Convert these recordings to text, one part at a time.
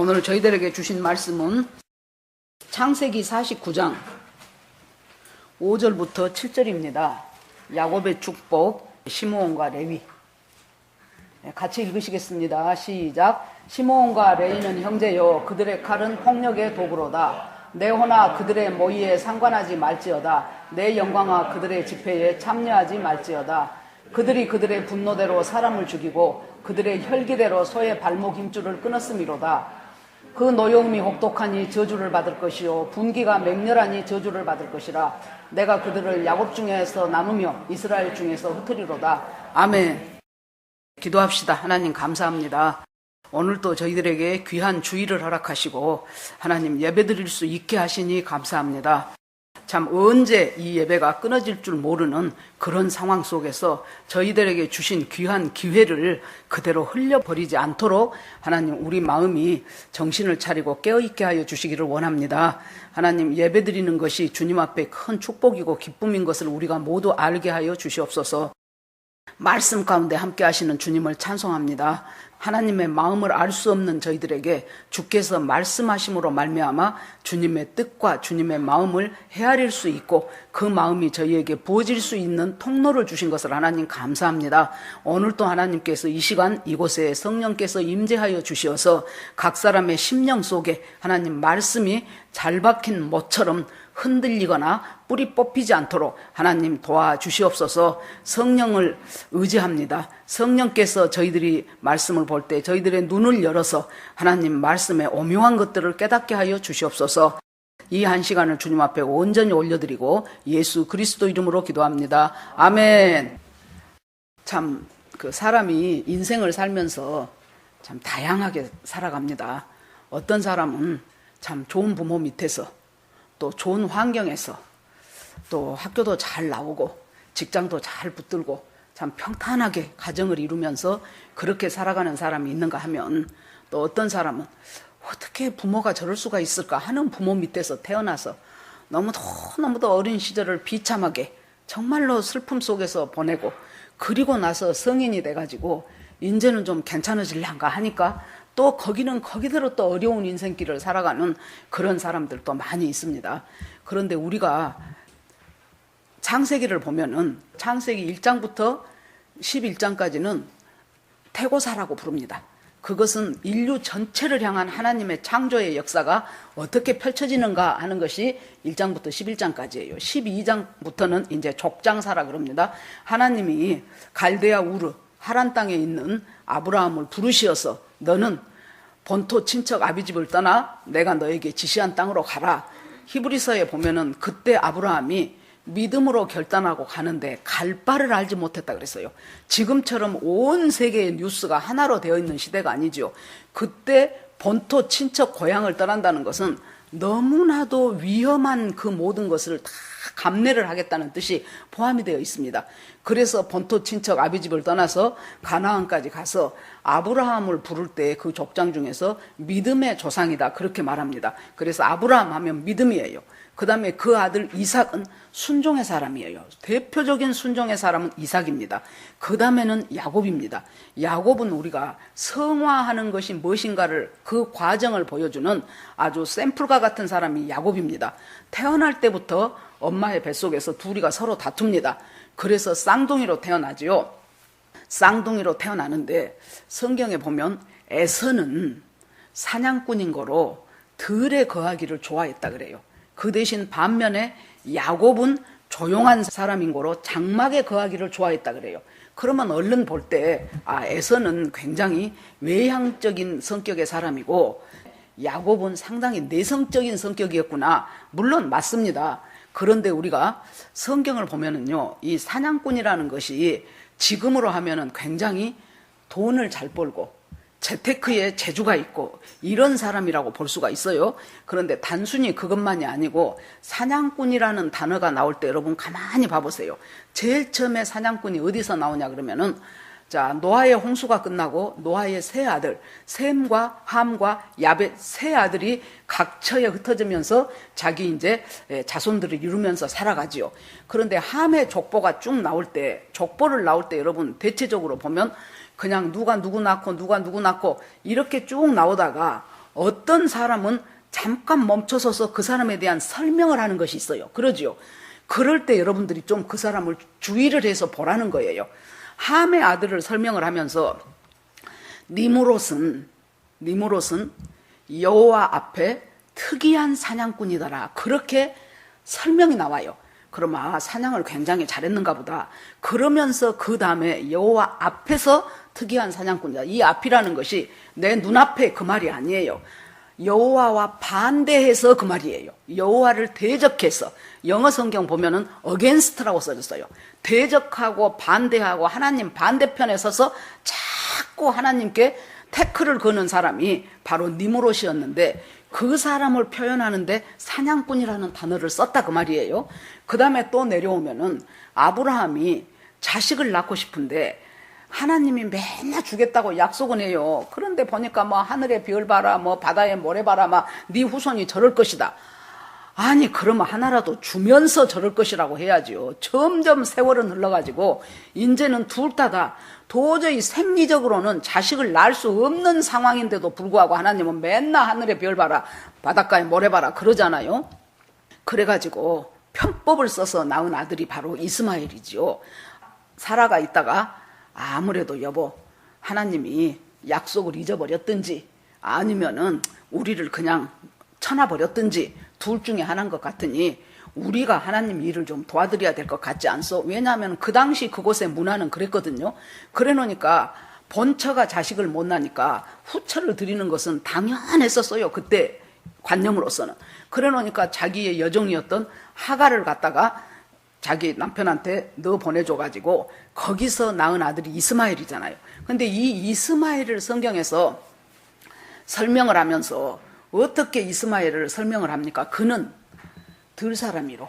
오늘 저희들에게 주신 말씀은 창세기 49장 5절부터 7절입니다. 야곱의 축복, 시므온과 레위. 같이 읽으시겠습니다. 시작. 시므온과 레위는 형제요, 그들의 칼은 폭력의 도구로다. 내 호나 그들의 모의에 상관하지 말지어다. 내 영광아 그들의 집회에 참여하지 말지어다. 그들이 그들의 분노대로 사람을 죽이고 그들의 혈기대로 소의 발목 힘줄을 끊었음이로다. 그 노여움이 혹독하니 저주를 받을 것이요 분기가 맹렬하니 저주를 받을 것이라. 내가 그들을 야곱 중에서 나누며 이스라엘 중에서 흩으리로다. 아멘. 기도합시다. 하나님 감사합니다. 오늘도 저희들에게 귀한 주일을 허락하시고 하나님 예배드릴 수 있게 하시니 감사합니다. 참 언제 이 예배가 끊어질 줄 모르는 그런 상황 속에서 저희들에게 주신 귀한 기회를 그대로 흘려버리지 않도록 하나님 우리 마음이 정신을 차리고 깨어있게 하여 주시기를 원합니다. 하나님 예배드리는 것이 주님 앞에 큰 축복이고 기쁨인 것을 우리가 모두 알게 하여 주시옵소서. 말씀 가운데 함께 하시는 주님을 찬송합니다. 하나님의 마음을 알 수 없는 저희들에게 주께서 말씀하심으로 말미암아 주님의 뜻과 주님의 마음을 헤아릴 수 있고 그 마음이 저희에게 부어질 수 있는 통로를 주신 것을 하나님 감사합니다. 오늘도 하나님께서 이 시간 이곳에 성령께서 임재하여 주시어서 각 사람의 심령 속에 하나님 말씀이 잘 박힌 못처럼 흔들리거나 뿌리 뽑히지 않도록 하나님 도와주시옵소서. 성령을 의지합니다. 성령께서 저희들이 말씀을 볼 때 저희들의 눈을 열어서 하나님 말씀의 오묘한 것들을 깨닫게 하여 주시옵소서. 이 한 시간을 주님 앞에 온전히 올려드리고 예수 그리스도 이름으로 기도합니다. 아멘. 참 그 사람이 인생을 살면서 참 다양하게 살아갑니다. 어떤 사람은 참 좋은 부모 밑에서 또 좋은 환경에서 또 학교도 잘 나오고 직장도 잘 붙들고 참 평탄하게 가정을 이루면서 그렇게 살아가는 사람이 있는가 하면 또 어떤 사람은 어떻게 부모가 저럴 수가 있을까 하는 부모 밑에서 태어나서 너무도 어린 시절을 비참하게 정말로 슬픔 속에서 보내고 그리고 나서 성인이 돼가지고 이제는 좀 괜찮아질란가 하니까 또 거기는 거기대로 또 어려운 인생길을 살아가는 그런 사람들도 많이 있습니다. 그런데 우리가 창세기를 보면은 창세기 1장부터 11장까지는 태고사라고 부릅니다. 그것은 인류 전체를 향한 하나님의 창조의 역사가 어떻게 펼쳐지는가 하는 것이 1장부터 11장까지예요. 12장부터는 이제 족장사라 그럽니다. 하나님이 갈대아 우르 하란 땅에 있는 아브라함을 부르시어서 너는 본토 친척 아비집을 떠나 내가 너에게 지시한 땅으로 가라. 히브리서에 보면은 그때 아브라함이 믿음으로 결단하고 가는데 갈 바를 알지 못했다 그랬어요. 지금처럼 온 세계의 뉴스가 하나로 되어 있는 시대가 아니죠. 그때 본토 친척 고향을 떠난다는 것은 너무나도 위험한 그 모든 것을 다 감내를 하겠다는 뜻이 포함이 되어 있습니다. 그래서 본토 친척 아비집을 떠나서 가나안까지 가서 아브라함을 부를 때 그 족장 중에서 믿음의 조상이다 그렇게 말합니다. 그래서 아브라함 하면 믿음이에요. 그 다음에 그 아들 이삭은 순종의 사람이에요. 대표적인 순종의 사람은 이삭입니다. 그 다음에는 야곱입니다. 야곱은 우리가 성화하는 것이 무엇인가를 그 과정을 보여주는 아주 샘플과 같은 사람이 야곱입니다. 태어날 때부터 엄마의 뱃속에서 둘이가 서로 다툽니다. 그래서 쌍둥이로 태어나지요. 쌍둥이로 태어나는데 성경에 보면 에서는 사냥꾼인 거로 들에 거하기를 좋아했다 그래요. 그 대신 반면에 야곱은 조용한 사람인 거로 장막에 거하기를 좋아했다 그래요. 그러면 얼른 볼 때 에서는 굉장히 외향적인 성격의 사람이고 야곱은 상당히 내성적인 성격이었구나. 물론 맞습니다. 그런데 우리가 성경을 보면은요, 이 사냥꾼이라는 것이 지금으로 하면은 굉장히 돈을 잘 벌고 재테크에 재주가 있고 이런 사람이라고 볼 수가 있어요. 그런데 단순히 그것만이 아니고 사냥꾼이라는 단어가 나올 때 여러분 가만히 봐보세요. 제일 처음에 사냥꾼이 어디서 나오냐 그러면은 자, 노아의 홍수가 끝나고 노아의 세 아들 셈과 함과 야벳 세 아들이 각처에 흩어지면서 자기 이제 자손들을 이루면서 살아가지요. 그런데 함의 족보가 쭉 나올 때 족보를 나올 때 여러분 대체적으로 보면 그냥 누가 누구 낳고 누가 누구 낳고 이렇게 쭉 나오다가 어떤 사람은 잠깐 멈춰서서 그 사람에 대한 설명을 하는 것이 있어요. 그러지요. 그럴 때 여러분들이 좀 그 사람을 주의를 해서 보라는 거예요. 함의 아들을 설명을 하면서 니므롯은 여호와 앞에 특이한 사냥꾼이더라. 그렇게 설명이 나와요. 그럼 사냥을 굉장히 잘했는가 보다. 그러면서 그 다음에 여호와 앞에서 특이한 사냥꾼이다. 이 앞이라는 것이 내 눈앞에 그 말이 아니에요. 여호와와 반대해서 그 말이에요. 여호와를 대적해서. 영어 성경 보면은 against라고 써졌어요. 대적하고 반대하고 하나님 반대편에 서서 자꾸 하나님께 태클을 거는 사람이 바로 니므롯이었는데, 그 사람을 표현하는데 사냥꾼이라는 단어를 썼다 그 말이에요. 그 다음에 또 내려오면은 아브라함이 자식을 낳고 싶은데 하나님이 맨날 주겠다고 약속은 해요. 그런데 보니까 하늘의 별 봐라, 바다의 모래 봐라, 네 후손이 저럴 것이다. 아니, 그러면 하나라도 주면서 저럴 것이라고 해야지요. 점점 세월은 흘러가지고 이제는 둘 다 도저히 생리적으로는 자식을 낳을 수 없는 상황인데도 불구하고 하나님은 맨날 하늘의 별 봐라, 바닷가의 모래 봐라 그러잖아요. 그래가지고 편법을 써서 낳은 아들이 바로 이스마엘이지요. 사라가 있다가 아무래도 여보, 하나님이 약속을 잊어버렸든지 아니면은 우리를 그냥 쳐놔버렸든지 둘 중에 하나인 것 같으니 우리가 하나님 일을 좀 도와드려야 될 것 같지 않소? 왜냐하면 그 당시 그곳의 문화는 그랬거든요. 그래 놓으니까 본처가 자식을 못 낳으니까 후처를 드리는 것은 당연했었어요. 그때 관념으로서는. 그래 놓으니까 자기의 여종이었던 하갈을 갖다가 자기 남편한테 너 보내줘가지고 거기서 낳은 아들이 이스마엘이잖아요. 근데 이 이스마엘을 성경에서 설명을 하면서 어떻게 이스마엘을 설명을 합니까? 그는 들사람이로,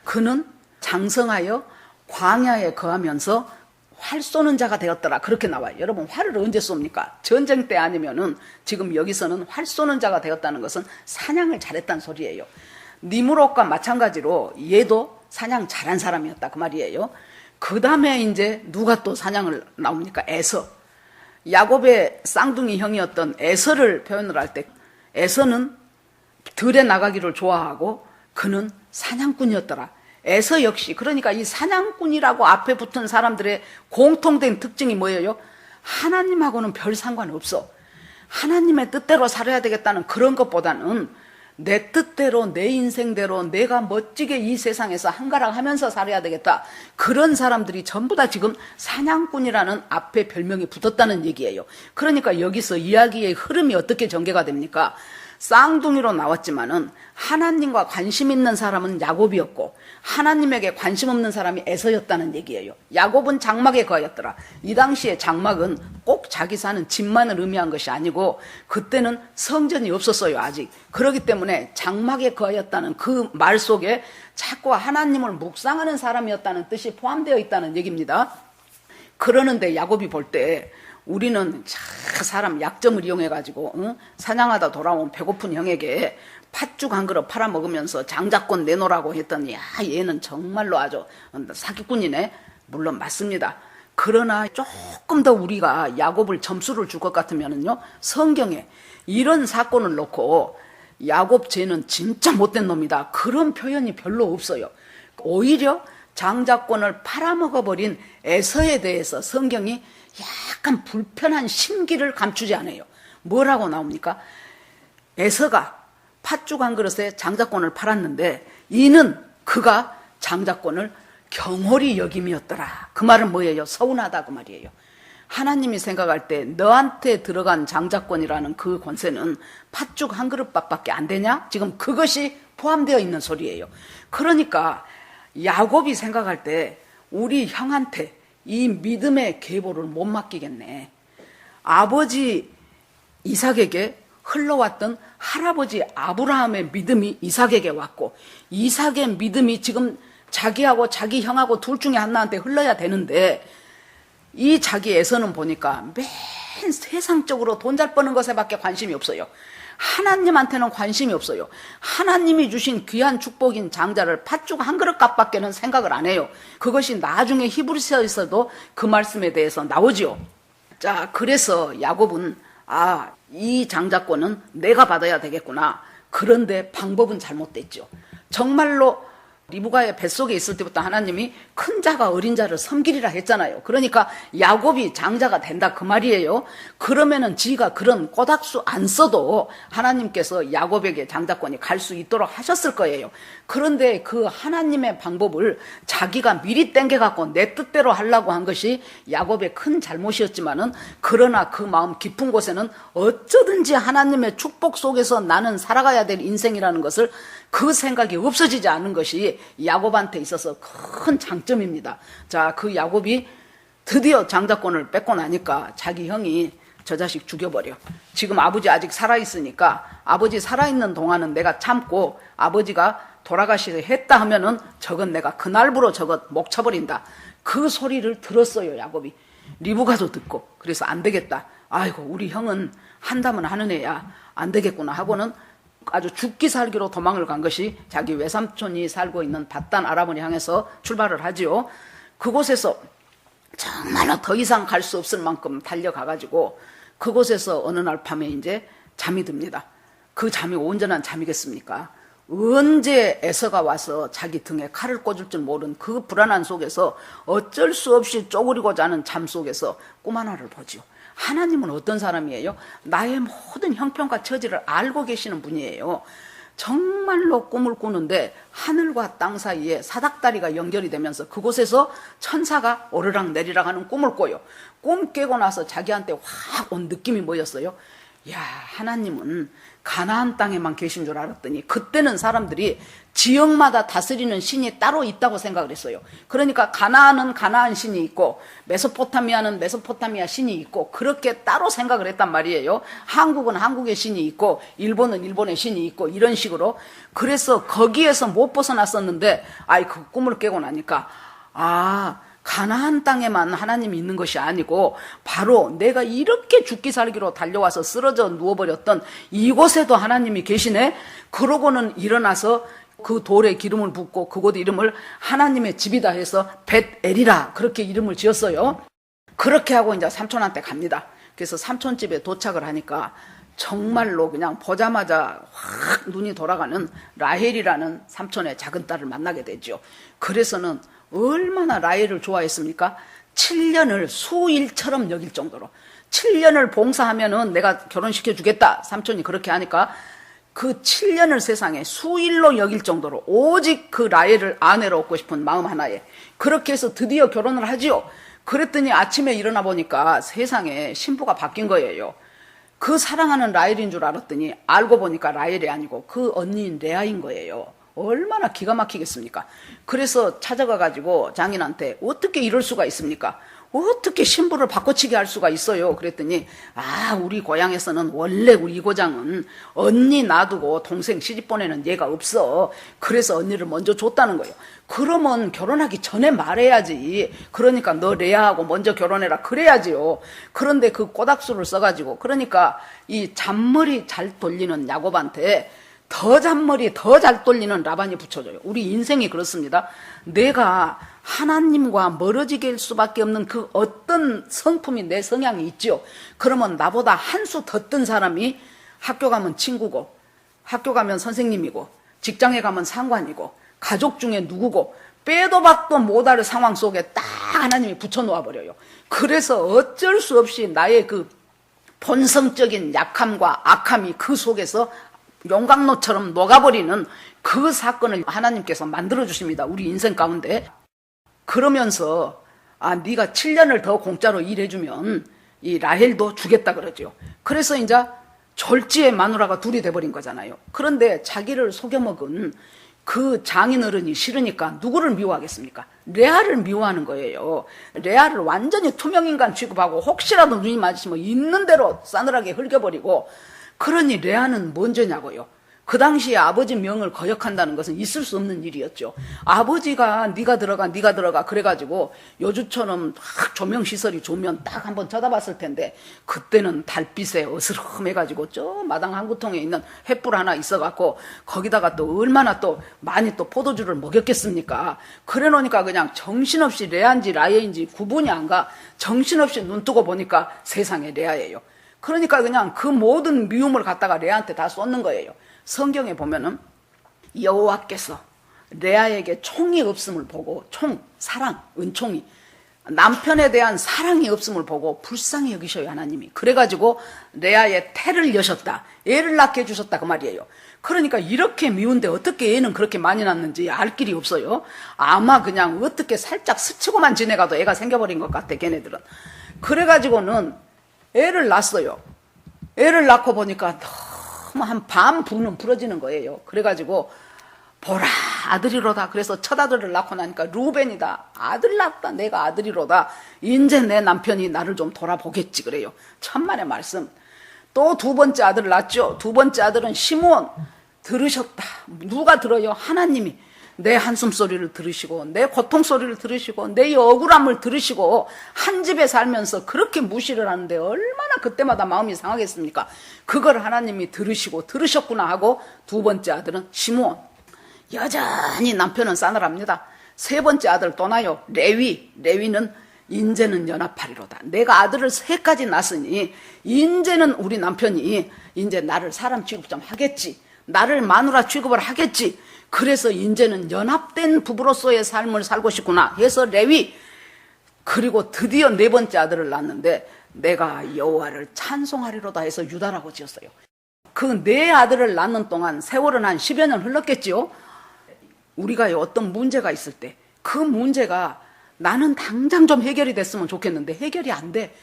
그는 장성하여 광야에 거하면서 활 쏘는 자가 되었더라. 그렇게 나와요. 여러분, 활을 언제 쏩니까? 전쟁 때 아니면은 지금 여기서는 활 쏘는 자가 되었다는 것은 사냥을 잘했다는 소리예요. 니므롯과 마찬가지로 얘도 사냥 잘한 사람이었다 그 말이에요. 그 다음에 이제 누가 또 사냥을 나옵니까? 에서. 야곱의 쌍둥이 형이었던 에서를 표현을 할 때 에서는 들에 나가기를 좋아하고 그는 사냥꾼이었더라. 에서 역시, 그러니까 이 사냥꾼이라고 앞에 붙은 사람들의 공통된 특징이 뭐예요? 하나님하고는 별 상관없어. 하나님의 뜻대로 살아야 되겠다는 그런 것보다는 내 뜻대로, 내 인생대로 내가 멋지게 이 세상에서 한가락하면서 살아야 되겠다. 그런 사람들이 전부 다 지금 사냥꾼이라는 앞에 별명이 붙었다는 얘기예요. 그러니까 여기서 이야기의 흐름이 어떻게 전개가 됩니까? 쌍둥이로 나왔지만은 하나님과 관심 있는 사람은 야곱이었고 하나님에게 관심 없는 사람이 에서였다는 얘기예요. 야곱은 장막에 거하였더라. 이 당시에 장막은 꼭 자기 사는 집만을 의미한 것이 아니고 그때는 성전이 없었어요, 아직. 그렇기 때문에 장막에 거하였다는 그 말 속에 자꾸 하나님을 묵상하는 사람이었다는 뜻이 포함되어 있다는 얘기입니다. 그러는데 야곱이 볼 때 우리는 사람 약점을 이용해가지고 사냥하다 돌아온 배고픈 형에게 팥죽 한 그릇 팔아먹으면서 장자권 내놓으라고 했더니 얘는 정말로 아주 사기꾼이네. 물론 맞습니다. 그러나 조금 더 우리가 야곱을 점수를 줄 것 같으면은요, 성경에 이런 사건을 놓고 야곱 쟤는 진짜 못된 놈이다 그런 표현이 별로 없어요. 오히려 장자권을 팔아먹어버린 에서에 대해서 성경이 약간 불편한 심기를 감추지 않아요. 뭐라고 나옵니까? 에서가 팥죽 한 그릇에 장자권을 팔았는데 이는 그가 장자권을 경홀히 여김이었더라. 그 말은 뭐예요? 서운하다 그 말이에요. 하나님이 생각할 때 너한테 들어간 장자권이라는 그 권세는 팥죽 한 그릇밥밖에 안 되냐? 지금 그것이 포함되어 있는 소리예요. 그러니까 야곱이 생각할 때 우리 형한테 이 믿음의 계보를 못 맡기겠네. 아버지 이삭에게 흘러왔던 할아버지 아브라함의 믿음이 이삭에게 왔고 이삭의 믿음이 지금 자기하고 자기 형하고 둘 중에 하나한테 흘러야 되는데 이 자기 에서는 보니까 맨 세상적으로 돈 잘 버는 것에밖에 관심이 없어요. 하나님한테는 관심이 없어요. 하나님이 주신 귀한 축복인 장자를 팥죽 한 그릇 값밖에는 생각을 안 해요. 그것이 나중에 히브리서에서도 그 말씀에 대해서 나오지요. 자, 그래서 야곱은 이 장자권은 내가 받아야 되겠구나. 그런데 방법은 잘못됐죠. 정말로 리브가의 뱃속에 있을 때부터 하나님이 큰 자가 어린 자를 섬기리라 했잖아요. 그러니까 야곱이 장자가 된다 그 말이에요. 그러면은 지가 그런 꼬닥수 안 써도 하나님께서 야곱에게 장자권이 갈 수 있도록 하셨을 거예요. 그런데 그 하나님의 방법을 자기가 미리 땡겨갖고 내 뜻대로 하려고 한 것이 야곱의 큰 잘못이었지만은, 그러나 그 마음 깊은 곳에는 어쩌든지 하나님의 축복 속에서 나는 살아가야 될 인생이라는 것을, 그 생각이 없어지지 않은 것이 야곱한테 있어서 큰 장점입니다. 자, 그 야곱이 드디어 장자권을 뺏고 나니까 자기 형이 저 자식 죽여버려. 지금 아버지 아직 살아있으니까 아버지 살아있는 동안은 내가 참고, 아버지가 돌아가시려 했다 하면은 저건 내가 그날부로 저것 목 쳐버린다. 그 소리를 들었어요, 야곱이. 리브가도 듣고. 그래서 안 되겠다. 아이고, 우리 형은 한다면 하는 애야. 안 되겠구나 하고는 아주 죽기 살기로 도망을 간 것이 자기 외삼촌이 살고 있는 밧단 아람을 향해서 출발을 하지요. 그곳에서 정말로 더 이상 갈 수 없을 만큼 달려가가지고 그곳에서 어느 날 밤에 이제 잠이 듭니다. 그 잠이 온전한 잠이겠습니까? 언제 에서가 와서 자기 등에 칼을 꽂을 줄 모른 그 불안한 속에서 어쩔 수 없이 쪼그리고 자는 잠 속에서 꿈 하나를 보지요. 하나님은 어떤 사람이에요? 나의 모든 형편과 처지를 알고 계시는 분이에요. 정말로 꿈을 꾸는데 하늘과 땅 사이에 사닥다리가 연결이 되면서 그곳에서 천사가 오르락 내리락 하는 꿈을 꿔요. 꿈 깨고 나서 자기한테 확 온 느낌이 뭐였어요? 야, 하나님은 가나안 땅에만 계신 줄 알았더니 그때는 사람들이 지역마다 다스리는 신이 따로 있다고 생각을 했어요. 그러니까 가나안은 가나안 신이 있고 메소포타미아는 메소포타미아 신이 있고 그렇게 따로 생각을 했단 말이에요. 한국은 한국의 신이 있고 일본은 일본의 신이 있고 이런 식으로. 그래서 거기에서 못 벗어났었는데 그 꿈을 깨고 나니까 가나안 땅에만 하나님이 있는 것이 아니고 바로 내가 이렇게 죽기 살기로 달려와서 쓰러져 누워버렸던 이곳에도 하나님이 계시네. 그러고는 일어나서 그 돌에 기름을 붓고 그곳 이름을 하나님의 집이다 해서 벳엘이라 그렇게 이름을 지었어요. 그렇게 하고 이제 삼촌한테 갑니다. 그래서 삼촌 집에 도착을 하니까 정말로 그냥 보자마자 확 눈이 돌아가는 라헬이라는 삼촌의 작은 딸을 만나게 되죠. 그래서는 얼마나 라헬을 좋아했습니까? 7년을 수일처럼 여길 정도로. 7년을 봉사하면은 내가 결혼시켜 주겠다. 삼촌이 그렇게 하니까 그 7년을 세상에 수일로 여길 정도로 오직 그 라헬을 아내로 얻고 싶은 마음 하나에 그렇게 해서 드디어 결혼을 하지요. 그랬더니 아침에 일어나 보니까 세상에 신부가 바뀐 거예요. 그 사랑하는 라헬인 줄 알았더니 알고 보니까 라헬이 아니고 그 언니인 레아인 거예요. 얼마나 기가 막히겠습니까? 그래서 찾아가가지고 장인한테 어떻게 이럴 수가 있습니까? 어떻게 신부를 바꿔치기 할 수가 있어요? 그랬더니 우리 고향에서는 원래 우리 고장은 언니 놔두고 동생 시집 보내는 예가 없어. 그래서 언니를 먼저 줬다는 거예요. 그러면 결혼하기 전에 말해야지. 그러니까 너 레아하고 먼저 결혼해라 그래야지요. 그런데 그 꼬닥수를 써가지고 그러니까 이 잔머리 잘 돌리는 야곱한테 더 잔머리 더 잘 돌리는 라반이 붙여줘요. 우리 인생이 그렇습니다. 내가 하나님과 멀어지게 할 수밖에 없는 그 어떤 성품이 내 성향이 있죠. 그러면 나보다 한 수 더 뜬 사람이 학교 가면 친구고 학교 가면 선생님이고 직장에 가면 상관이고 가족 중에 누구고 빼도 박도 못할 상황 속에 딱 하나님이 붙여놓아 버려요. 그래서 어쩔 수 없이 나의 그 본성적인 약함과 악함이 그 속에서 용광로처럼 녹아버리는 그 사건을 하나님께서 만들어주십니다. 우리 인생 가운데. 그러면서 네가 7년을 더 공짜로 일해주면 이 라헬도 주겠다 그러죠. 그래서 이제 졸지의 마누라가 둘이 돼버린 거잖아요. 그런데 자기를 속여먹은 그 장인어른이 싫으니까 누구를 미워하겠습니까? 레아를 미워하는 거예요. 레아를 완전히 투명인간 취급하고 혹시라도 눈이 마주치면 있는 대로 싸늘하게 흘겨버리고. 그러니 레아는 뭔 죄냐고요. 그 당시에 아버지 명을 거역한다는 것은 있을 수 없는 일이었죠. 아버지가 네가 들어가 그래가지고 요즘처럼 딱 조명시설이 좋으면 딱 한번 쳐다봤을 텐데 그때는 달빛에 어스름해가지고 저 마당 한 구통에 있는 횃불 하나 있어갖고 거기다가 또 얼마나 또 많이 또 포도주를 먹였겠습니까. 그래 놓으니까 그냥 정신없이 레아인지 라헬인지 구분이 안 가. 정신없이 눈 뜨고 보니까 세상에 레아예요. 그러니까 그냥 그 모든 미움을 갖다가 레아한테 다 쏟는 거예요. 성경에 보면은 여호와께서 레아에게 총이 없음을 보고, 사랑, 은총이, 남편에 대한 사랑이 없음을 보고 불쌍히 여기셔요, 하나님이. 그래가지고 레아의 태를 여셨다, 애를 낳게 해주셨다, 그 말이에요. 그러니까 이렇게 미운데 어떻게 애는 그렇게 많이 낳는지 알 길이 없어요. 아마 그냥 어떻게 살짝 스치고만 지내가도 애가 생겨버린 것 같아, 걔네들은. 그래가지고는 애를 낳았어요. 애를 낳고 보니까 너무 한 반 부는 부러지는 거예요. 그래가지고 보라, 아들이로다. 그래서 첫 아들을 낳고 나니까 루벤이다, 아들 낳았다, 내가 아들이로다, 이제 내 남편이 나를 좀 돌아보겠지, 그래요. 천만의 말씀. 또 두 번째 아들을 낳았죠. 두 번째 아들은 시므온. 들으셨다. 누가 들어요? 하나님이 내 한숨 소리를 들으시고, 내 고통 소리를 들으시고, 내 억울함을 들으시고, 한 집에 살면서 그렇게 무시를 하는데 얼마나 그때마다 마음이 상하겠습니까? 그걸 하나님이 들으시고, 들으셨구나 하고, 두 번째 아들은 시므온. 여전히 남편은 싸늘합니다. 세 번째 아들 또 나요. 레위는 인제는 연합하리로다. 내가 아들을 셋까지 낳았으니 인제는 우리 남편이 이제 나를 사람 취급 좀 하겠지, 나를 마누라 취급을 하겠지. 그래서 인제는 연합된 부부로서의 삶을 살고 싶구나 해서 레위. 그리고 드디어 네 번째 아들을 낳았는데 내가 여호와를 찬송하리로다 해서 유다라고 지었어요. 그 네 아들을 낳는 동안 세월은 한 10여 년 흘렀겠지요. 우리가 어떤 문제가 있을 때 그 문제가 나는 당장 좀 해결이 됐으면 좋겠는데 해결이 안 돼.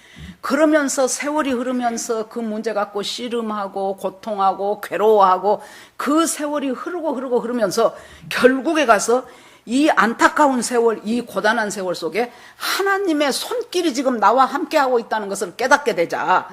그러면서 세월이 흐르면서 그 문제 갖고 씨름하고 고통하고 괴로워하고 그 세월이 흐르면서 결국에 가서 이 안타까운 세월, 이 고단한 세월 속에 하나님의 손길이 지금 나와 함께하고 있다는 것을 깨닫게 되자,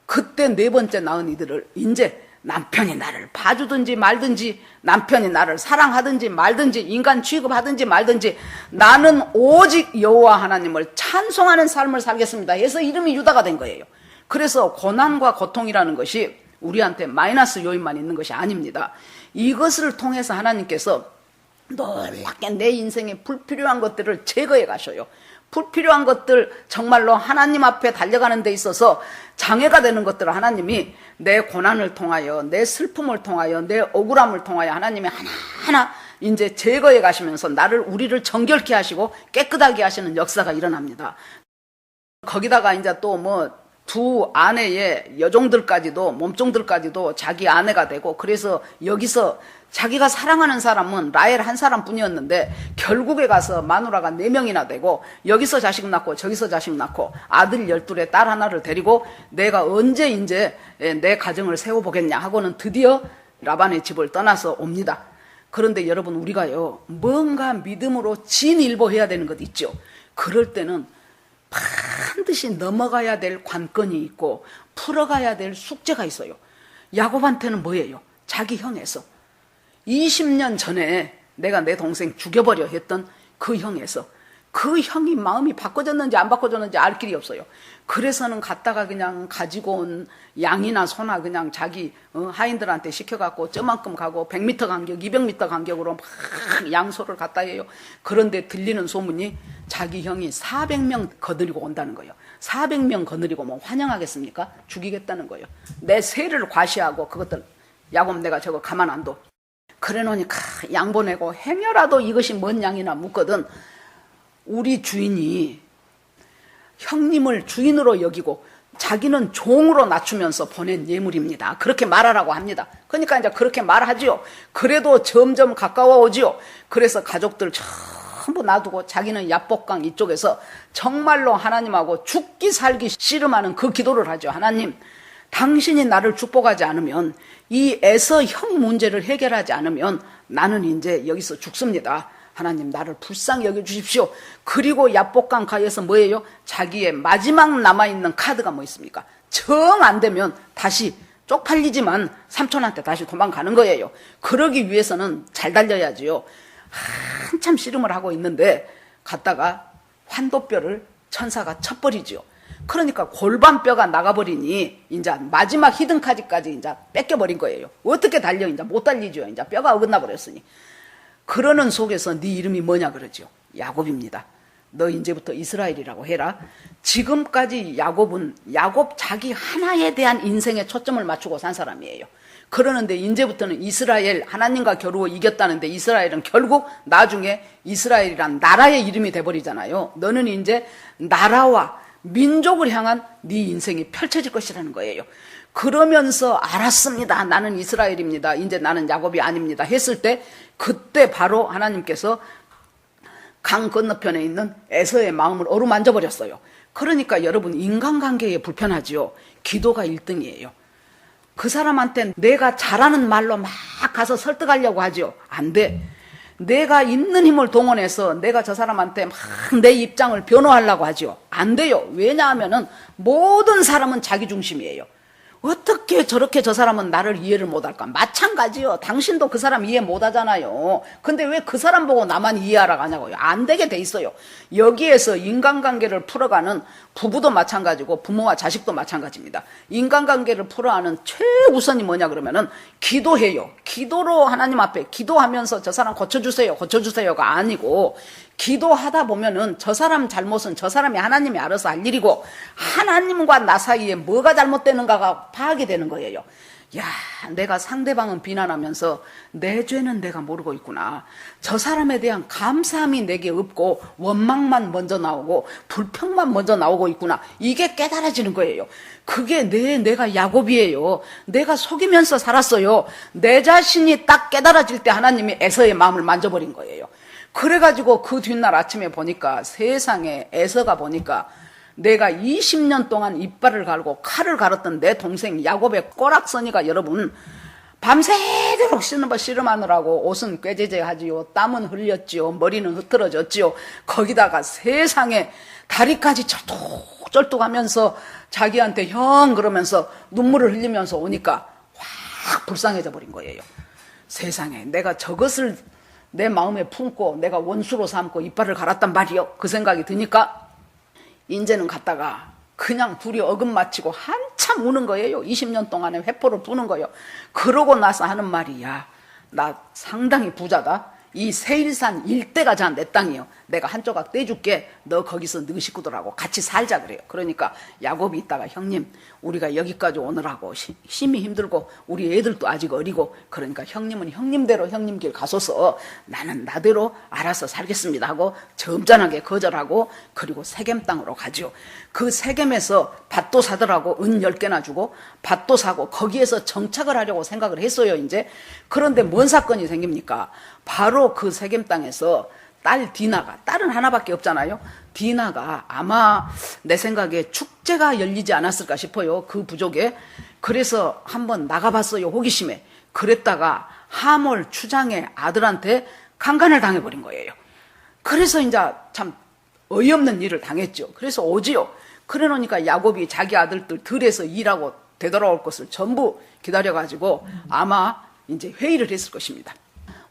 그때 네 번째 낳은 이들을 이제 남편이 나를 봐주든지 말든지, 남편이 나를 사랑하든지 말든지, 인간 취급하든지 말든지, 나는 오직 여호와 하나님을 찬송하는 삶을 살겠습니다 해서 이름이 유다가 된 거예요. 그래서 고난과 고통이라는 것이 우리한테 마이너스 요인만 있는 것이 아닙니다. 이것을 통해서 하나님께서 놀랍게 내 인생에 불필요한 것들을 제거해 가셔요. 불필요한 것들, 정말로 하나님 앞에 달려가는 데 있어서 장애가 되는 것들을 하나님이 내 고난을 통하여, 내 슬픔을 통하여, 내 억울함을 통하여 하나님이 하나하나 이제 제거해 가시면서 우리를 정결케 하시고 깨끗하게 하시는 역사가 일어납니다. 거기다가 이제 또 두 아내의 여종들까지도, 몸종들까지도 자기 아내가 되고, 그래서 여기서 자기가 사랑하는 사람은 라헬 한 사람뿐이었는데 결국에 가서 마누라가 4명이나 되고, 여기서 자식 낳고 저기서 자식 낳고, 아들 12에 딸 하나를 데리고 내가 언제 이제 내 가정을 세워보겠냐 하고는 드디어 라반의 집을 떠나서 옵니다. 그런데 여러분, 우리가요 뭔가 믿음으로 진일보해야 되는 것 있죠. 그럴 때는 반드시 넘어가야 될 관건이 있고 풀어가야 될 숙제가 있어요. 야곱한테는 뭐예요? 자기 형에서 20년 전에 내가 내 동생 죽여버려 했던 그 형에서, 그 형이 마음이 바꿔졌는지 안 바꿔졌는지 알 길이 없어요. 그래서는 갔다가 그냥 가지고 온 양이나 소나 그냥 자기 하인들한테 시켜갖고 저만큼 가고 100m 간격, 200m 간격으로 막 양소를 갖다 해요. 그런데 들리는 소문이 자기 형이 400명 거느리고 온다는 거예요. 400명 거느리고 뭐 환영하겠습니까? 죽이겠다는 거예요. 내 세를 과시하고 그것들, 야곱 내가 저거 가만 안 둬. 그래 놓으니까 양 보내고 행여라도 이것이 뭔 양이나 묻거든 우리 주인이 형님을 주인으로 여기고 자기는 종으로 낮추면서 보낸 예물입니다. 그렇게 말하라고 합니다. 그러니까 이제 그렇게 말하지요. 그래도 점점 가까워 오지요. 그래서 가족들 전부 놔두고 자기는 야복강 이쪽에서 정말로 하나님하고 죽기 살기 씨름하는 그 기도를 하죠. 하나님, 당신이 나를 축복하지 않으면, 이 에서 형 문제를 해결하지 않으면 나는 이제 여기서 죽습니다. 하나님, 나를 불쌍히 여겨주십시오. 그리고 야복강 가에서 뭐예요? 자기의 마지막 남아있는 카드가 뭐 있습니까? 정 안 되면 다시 쪽팔리지만 삼촌한테 다시 도망가는 거예요. 그러기 위해서는 잘 달려야지요. 한참 씨름을 하고 있는데 갔다가 환도뼈를 천사가 쳐버리죠. 그러니까 골반뼈가 나가버리니 이제 마지막 히든카드까지 이제 뺏겨버린 거예요. 어떻게 달려? 이제 못 달리죠. 이제 뼈가 어긋나 버렸으니. 그러는 속에서 네 이름이 뭐냐 그러죠. 야곱입니다. 너 이제부터 이스라엘이라고 해라. 지금까지 야곱은 야곱 자기 하나에 대한 인생에 초점을 맞추고 산 사람이에요. 그러는데 이제부터는 이스라엘, 하나님과 겨루어 이겼다는데 이스라엘은 결국 나중에 이스라엘이란 나라의 이름이 돼버리잖아요. 너는 이제 나라와 민족을 향한 네 인생이 펼쳐질 것이라는 거예요. 그러면서 알았습니다. 나는 이스라엘입니다. 이제 나는 야곱이 아닙니다. 했을 때 그때 바로 하나님께서 강 건너편에 있는 에서의 마음을 어루만져 버렸어요. 그러니까 여러분, 인간관계에 불편하지요. 기도가 1등이에요. 그 사람한테 내가 잘하는 말로 막 가서 설득하려고 하죠. 안 돼. 내가 있는 힘을 동원해서 내가 저 사람한테 막 내 입장을 변호하려고 하죠. 안 돼요. 왜냐하면은 모든 사람은 자기 중심이에요. 어떻게 저렇게 저 사람은 나를 이해를 못할까? 마찬가지요. 당신도 그 사람 이해 못하잖아요. 근데 왜 그 사람 보고 나만 이해하라고 하냐고요. 안 되게 돼 있어요. 여기에서 인간관계를 풀어가는 부부도 마찬가지고 부모와 자식도 마찬가지입니다. 인간관계를 풀어가는 최우선이 뭐냐 그러면은 기도해요. 기도로 하나님 앞에 기도하면서 저 사람 고쳐주세요. 고쳐주세요가 아니고, 기도하다 보면은 저 사람 잘못은 저 사람이 하나님이 알아서 할 일이고, 하나님과 나 사이에 뭐가 잘못되는가가 파악이 되는 거예요. 야, 내가 상대방은 비난하면서 내 죄는 내가 모르고 있구나. 저 사람에 대한 감사함이 내게 없고 원망만 먼저 나오고 불평만 먼저 나오고 있구나. 이게 깨달아지는 거예요. 그게 내가 야곱이에요. 내가 속이면서 살았어요. 내 자신이 딱 깨달아질 때 하나님이 에서의 마음을 만져버린 거예요. 그래가지고 그 뒷날 아침에 보니까 세상에 에서가 보니까 내가 20년 동안 이빨을 갈고 칼을 갈았던 내 동생 야곱의 꼬락서니가 여러분 밤새도록 씨름하느라고 옷은 꾀재재하지요. 땀은 흘렸지요. 머리는 흐트러졌지요. 거기다가 세상에 다리까지 쩔뚝쩔뚝하면서 자기한테 형 그러면서 눈물을 흘리면서 오니까 확 불쌍해져 버린 거예요. 세상에 내가 저것을 내 마음에 품고 내가 원수로 삼고 이빨을 갈았단 말이요. 그 생각이 드니까 이제는 갔다가 그냥 둘이 어긋맞히고 한참 우는 거예요. 20년 동안에 회포를 부는 거예요. 그러고 나서 하는 말이, 야, 나 상당히 부자다. 이 세일산 일대가 자 내 땅이요. 내가 한 조각 떼줄게. 너 거기서 너 식구들하고 같이 살자 그래요. 그러니까 야곱이 있다가, 형님 우리가 여기까지 오느라고 힘이 힘들고 우리 애들도 아직 어리고 그러니까 형님은 형님대로 형님 길 가소서 나는 나대로 알아서 살겠습니다 하고 점잖하게 거절하고, 그리고 세겜 땅으로 가죠. 그 세겜에서 밭도 사더라고. 은 10개나 주고 밭도 사고 거기에서 정착을 하려고 생각을 했어요. 이제 그런데 뭔 사건이 생깁니까? 바로 그 세겜 땅에서 딸 디나가, 딸은 하나밖에 없잖아요. 디나가 아마 내 생각에 축제가 열리지 않았을까 싶어요. 그 부족에. 그래서 한번 나가봤어요. 호기심에. 그랬다가 하몰 추장의 아들한테 강간을 당해버린 거예요. 그래서 이제 참 어이없는 일을 당했죠. 그래서 오지요. 그래 놓으니까 야곱이 자기 아들들 들에서 일하고 되돌아올 것을 전부 기다려가지고 아마 이제 회의를 했을 것입니다.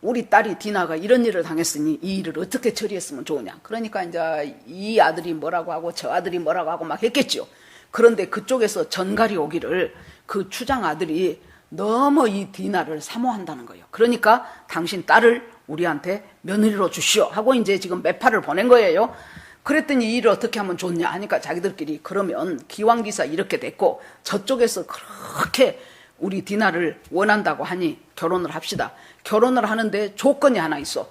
우리 딸이 디나가 이런 일을 당했으니 이 일을 어떻게 처리했으면 좋으냐. 그러니까 이제 이 아들이 뭐라고 하고 저 아들이 뭐라고 하고 막 했겠죠. 그런데 그쪽에서 전갈이 오기를 그 추장 아들이 너무 이 디나를 사모한다는 거예요. 그러니까 당신 딸을 우리한테 며느리로 주시오 하고 이제 지금 매파를 보낸 거예요. 그랬더니 이 일을 어떻게 하면 좋냐 하니까 자기들끼리 그러면 기왕기사 이렇게 됐고 저쪽에서 그렇게 우리 디나를 원한다고 하니 결혼을 합시다. 결혼을 하는데 조건이 하나 있어.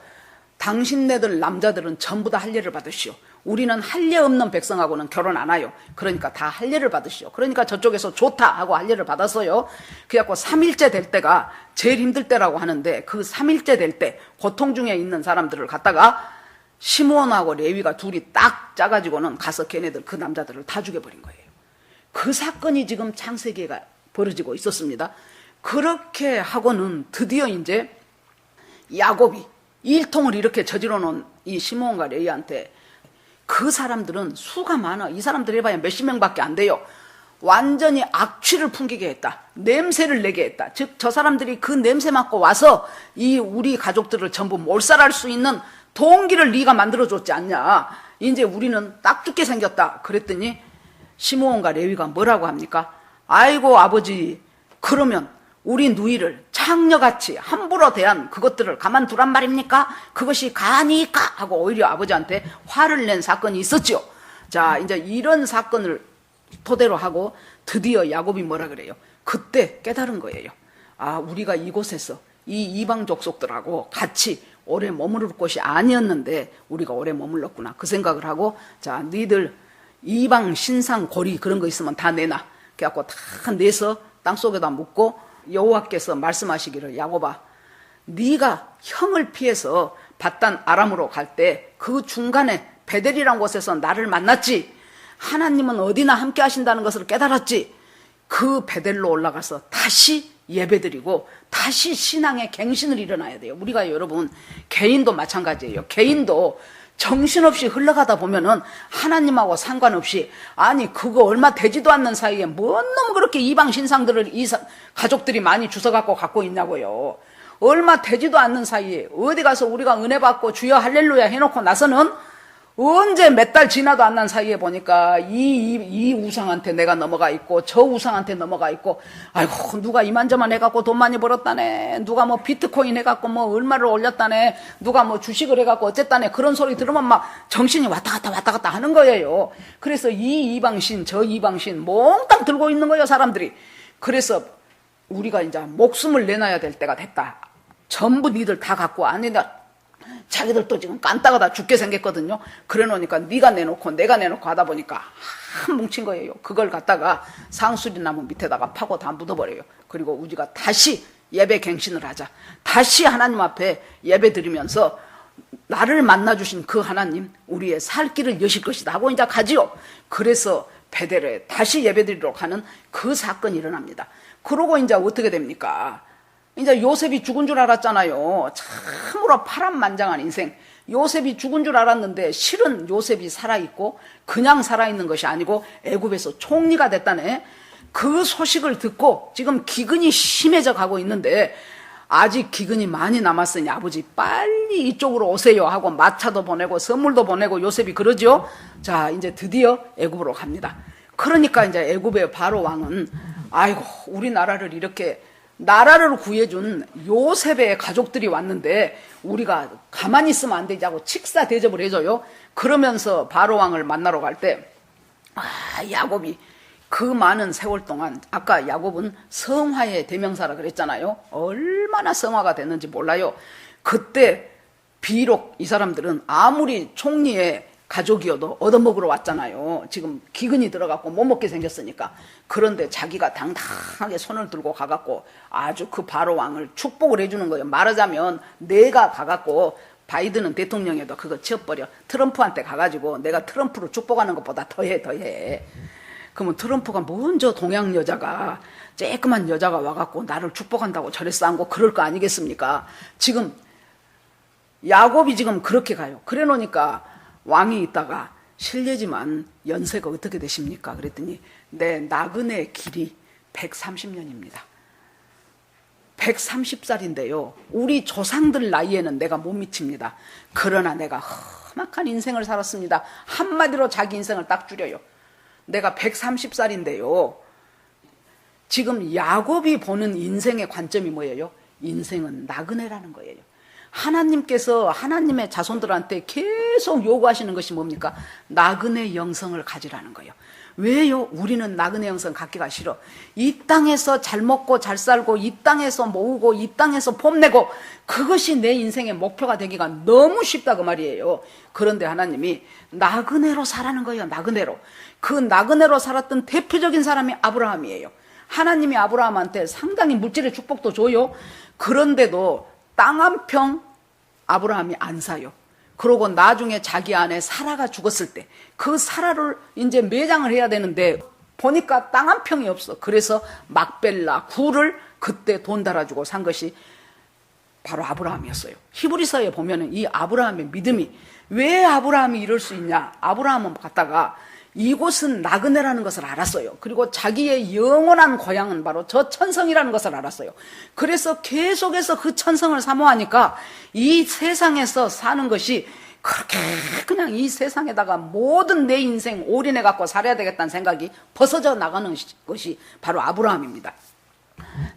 당신네들 남자들은 전부 다 할례를 받으시오. 우리는 할례 없는 백성하고는 결혼 안 해요. 그러니까 다 할례를 받으시오. 그러니까 저쪽에서 좋다 하고 할례를 받았어요. 그래갖고 3일째 될 때가 제일 힘들 때라고 하는데 그 3일째 될 때 고통 중에 있는 사람들을 갖다가 시므온하고 레위가 둘이 딱 짜가지고는 가서 걔네들 그 남자들을 다 죽여버린 거예요. 그 사건이 지금 창세기가 벌어지고 있었습니다. 그렇게 하고는 드디어 이제 야곱이 일통을 이렇게 저질러 놓은 이 시므온과 레위한테, 그 사람들은 수가 많아. 이 사람들 해봐야 몇십 명밖에 안 돼요. 완전히 악취를 풍기게 했다. 냄새를 내게 했다. 즉 저 사람들이 그 냄새 맡고 와서 이 우리 가족들을 전부 몰살할 수 있는 동기를 네가 만들어줬지 않냐. 이제 우리는 딱 죽게 생겼다. 그랬더니 시므온과 레위가 뭐라고 합니까? 아이고 아버지, 그러면 우리 누이를 창녀같이 함부로 대한 그것들을 가만두란 말입니까? 그것이 가니까 하고 오히려 아버지한테 화를 낸 사건이 있었죠. 자, 이제 이런 사건을 토대로 하고 드디어 야곱이 뭐라 그래요? 그때 깨달은 거예요. 아, 우리가 이곳에서 이 이방 족속들하고 같이 오래 머무를 곳이 아니었는데 우리가 오래 머물렀구나. 그 생각을 하고, 자, 너희들 이방 신상 고리 그런 거 있으면 다 내놔. 그래갖고 다 내서 땅속에다 묻고 여호와께서 말씀하시기를, 야곱아, 네가 형을 피해서 밧단 아람으로 갈 때 그 중간에 베델이란 곳에서 나를 만났지. 하나님은 어디나 함께 하신다는 것을 깨달았지. 그 베델로 올라가서 다시 예배드리고 다시 신앙의 갱신을 일어나야 돼요. 우리가 여러분 개인도 마찬가지예요. 개인도 정신없이 흘러가다 보면은 하나님하고 상관없이, 아니 그거 얼마 되지도 않는 사이에 뭔 놈 그렇게 이방 신상들을 가족들이 많이 주워갖고 갖고 있냐고요. 얼마 되지도 않는 사이에 어디 가서 우리가 은혜 받고 주여 할렐루야 해놓고 나서는 언제 몇 달 지나도 안 난 사이에 보니까 이 우상한테 내가 넘어가 있고 저 우상한테 넘어가 있고, 아이고 누가 이만저만 해갖고 돈 많이 벌었다네, 누가 뭐 비트코인 해갖고 뭐 얼마를 올렸다네, 누가 뭐 주식을 해갖고 어쨌다네, 그런 소리 들으면 막 정신이 왔다 갔다 하는 거예요. 그래서 이 이방신 저 이방신 몽땅 들고 있는 거예요, 사람들이. 그래서 우리가 이제 목숨을 내놔야 될 때가 됐다. 전부 니들 다 갖고, 아니다 자기들도 지금 깐따가다 죽게 생겼거든요. 그래 놓으니까 네가 내놓고 내가 내놓고 하다 보니까 한 뭉친 거예요. 그걸 갖다가 상수리나무 밑에다가 파고 다 묻어버려요. 그리고 우리가 다시 예배 갱신을 하자. 다시 하나님 앞에 예배 드리면서 나를 만나주신 그 하나님, 우리의 살 길을 여실 것이다 하고 이제 가지요. 그래서 베델에 다시 예배 드리러 가는 그 사건이 일어납니다. 그러고 이제 어떻게 됩니까? 이제 요셉이 죽은 줄 알았잖아요. 참으로 파란만장한 인생. 요셉이 죽은 줄 알았는데 실은 요셉이 살아있고 그냥 살아있는 것이 아니고 애굽에서 총리가 됐다네. 그 소식을 듣고 지금 기근이 심해져 가고 있는데, 아직 기근이 많이 남았으니 아버지 빨리 이쪽으로 오세요 하고 마차도 보내고 선물도 보내고 요셉이 그러죠. 자, 이제 드디어 애굽으로 갑니다. 그러니까 이제 애굽의 바로 왕은, 아이고 우리나라를 이렇게 나라를 구해준 요셉의 가족들이 왔는데 우리가 가만히 있으면 안 되지 하고 식사 대접을 해줘요. 그러면서 바로왕을 만나러 갈 때, 야곱이 그 많은 세월 동안, 아까 야곱은 성화의 대명사라 그랬잖아요. 얼마나 성화가 됐는지 몰라요. 그때 비록 이 사람들은 아무리 총리의 가족이어도 얻어먹으러 왔잖아요. 지금 기근이 들어갖고 못 먹게 생겼으니까. 그런데 자기가 당당하게 손을 들고 가갖고 아주 그 바로왕을 축복을 해주는 거예요. 말하자면 내가 가갖고, 바이든은 대통령에도 그거 치워버려. 트럼프한테 가가지고 내가 트럼프를 축복하는 것보다 더해. 그러면 트럼프가 먼저 동양 여자가, 쬐끄만 여자가 와갖고 나를 축복한다고 절에 쌓고 그럴 거 아니겠습니까? 지금 야곱이 지금 그렇게 가요. 그래 놓으니까 왕이 있다가, 실례지만 연세가 어떻게 되십니까? 그랬더니 내 나그네 길이 130년입니다. 130살인데요. 우리 조상들 나이에는 내가 못 미칩니다. 그러나 내가 험악한 인생을 살았습니다. 한마디로 자기 인생을 딱 줄여요. 내가 130살인데요. 지금 야곱이 보는 인생의 관점이 뭐예요? 인생은 나그네라는 거예요. 하나님께서 하나님의 자손들한테 계속 요구하시는 것이 뭡니까? 나그네 영성을 가지라는 거예요. 왜요? 우리는 나그네 영성 갖기가 싫어. 이 땅에서 잘 먹고 잘 살고 이 땅에서 모으고 이 땅에서 폼내고 그것이 내 인생의 목표가 되기가 너무 쉽다 그 말이에요. 그런데 하나님이 나그네로 살라는 거예요. 나그네로. 그 나그네로 살았던 대표적인 사람이 아브라함이에요. 하나님이 아브라함한테 상당히 물질의 축복도 줘요. 그런데도 땅 한 평 아브라함이 안 사요. 그러고 나중에 자기 아내 사라가 죽었을 때 그 사라를 이제 매장을 해야 되는데 보니까 땅 한 평이 없어. 그래서 막벨라 굴을 그때 돈 달아주고 산 것이 바로 아브라함이었어요. 히브리서에 보면은 이 아브라함의 믿음이, 왜 아브라함이 이럴 수 있냐? 아브라함은 갔다가 이곳은 나그네라는 것을 알았어요. 그리고 자기의 영원한 고향은 바로 저 천성이라는 것을 알았어요. 그래서 계속해서 그 천성을 사모하니까 이 세상에서 사는 것이 그렇게 그냥 이 세상에다가 모든 내 인생 올인해 갖고 살아야 되겠다는 생각이 벗어져 나가는 것이 바로 아브라함입니다.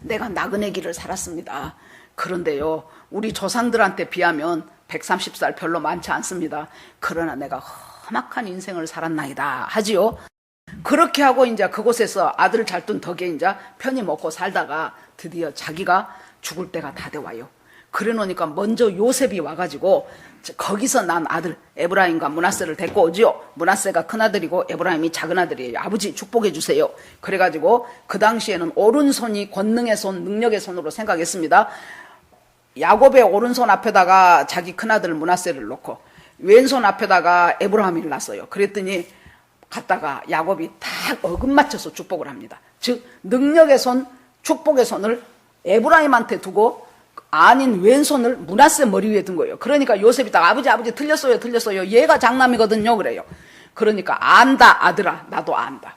내가 나그네 길을 살았습니다. 그런데요, 우리 조상들한테 비하면 130살 별로 많지 않습니다. 그러나 내가 험악한 인생을 살았나이다 하지요. 그렇게 하고 이제 그곳에서 아들을 잘 둔 덕에 이제 편히 먹고 살다가 드디어 자기가 죽을 때가 다 돼 와요. 그래 놓으니까 먼저 요셉이 와가지고 거기서 난 아들 에브라임과 므낫세를 데리고 오지요. 므낫세가 큰아들이고 에브라임이 작은아들이에요. 아버지 축복해 주세요. 그래가지고 그 당시에는 오른손이 권능의 손, 능력의 손으로 생각했습니다. 야곱의 오른손 앞에다가 자기 큰아들 므낫세를 놓고 왼손 앞에다가 에브라임을 놨어요. 그랬더니 갔다가 야곱이 딱 어긋 맞춰서 축복을 합니다. 즉 능력의 손, 축복의 손을 에브라임한테 두고 아닌 왼손을 므낫세 머리 위에 둔 거예요. 그러니까 요셉이 딱 아버지 틀렸어요. 얘가 장남이거든요. 그래요. 그러니까 안다 아들아, 나도 안다.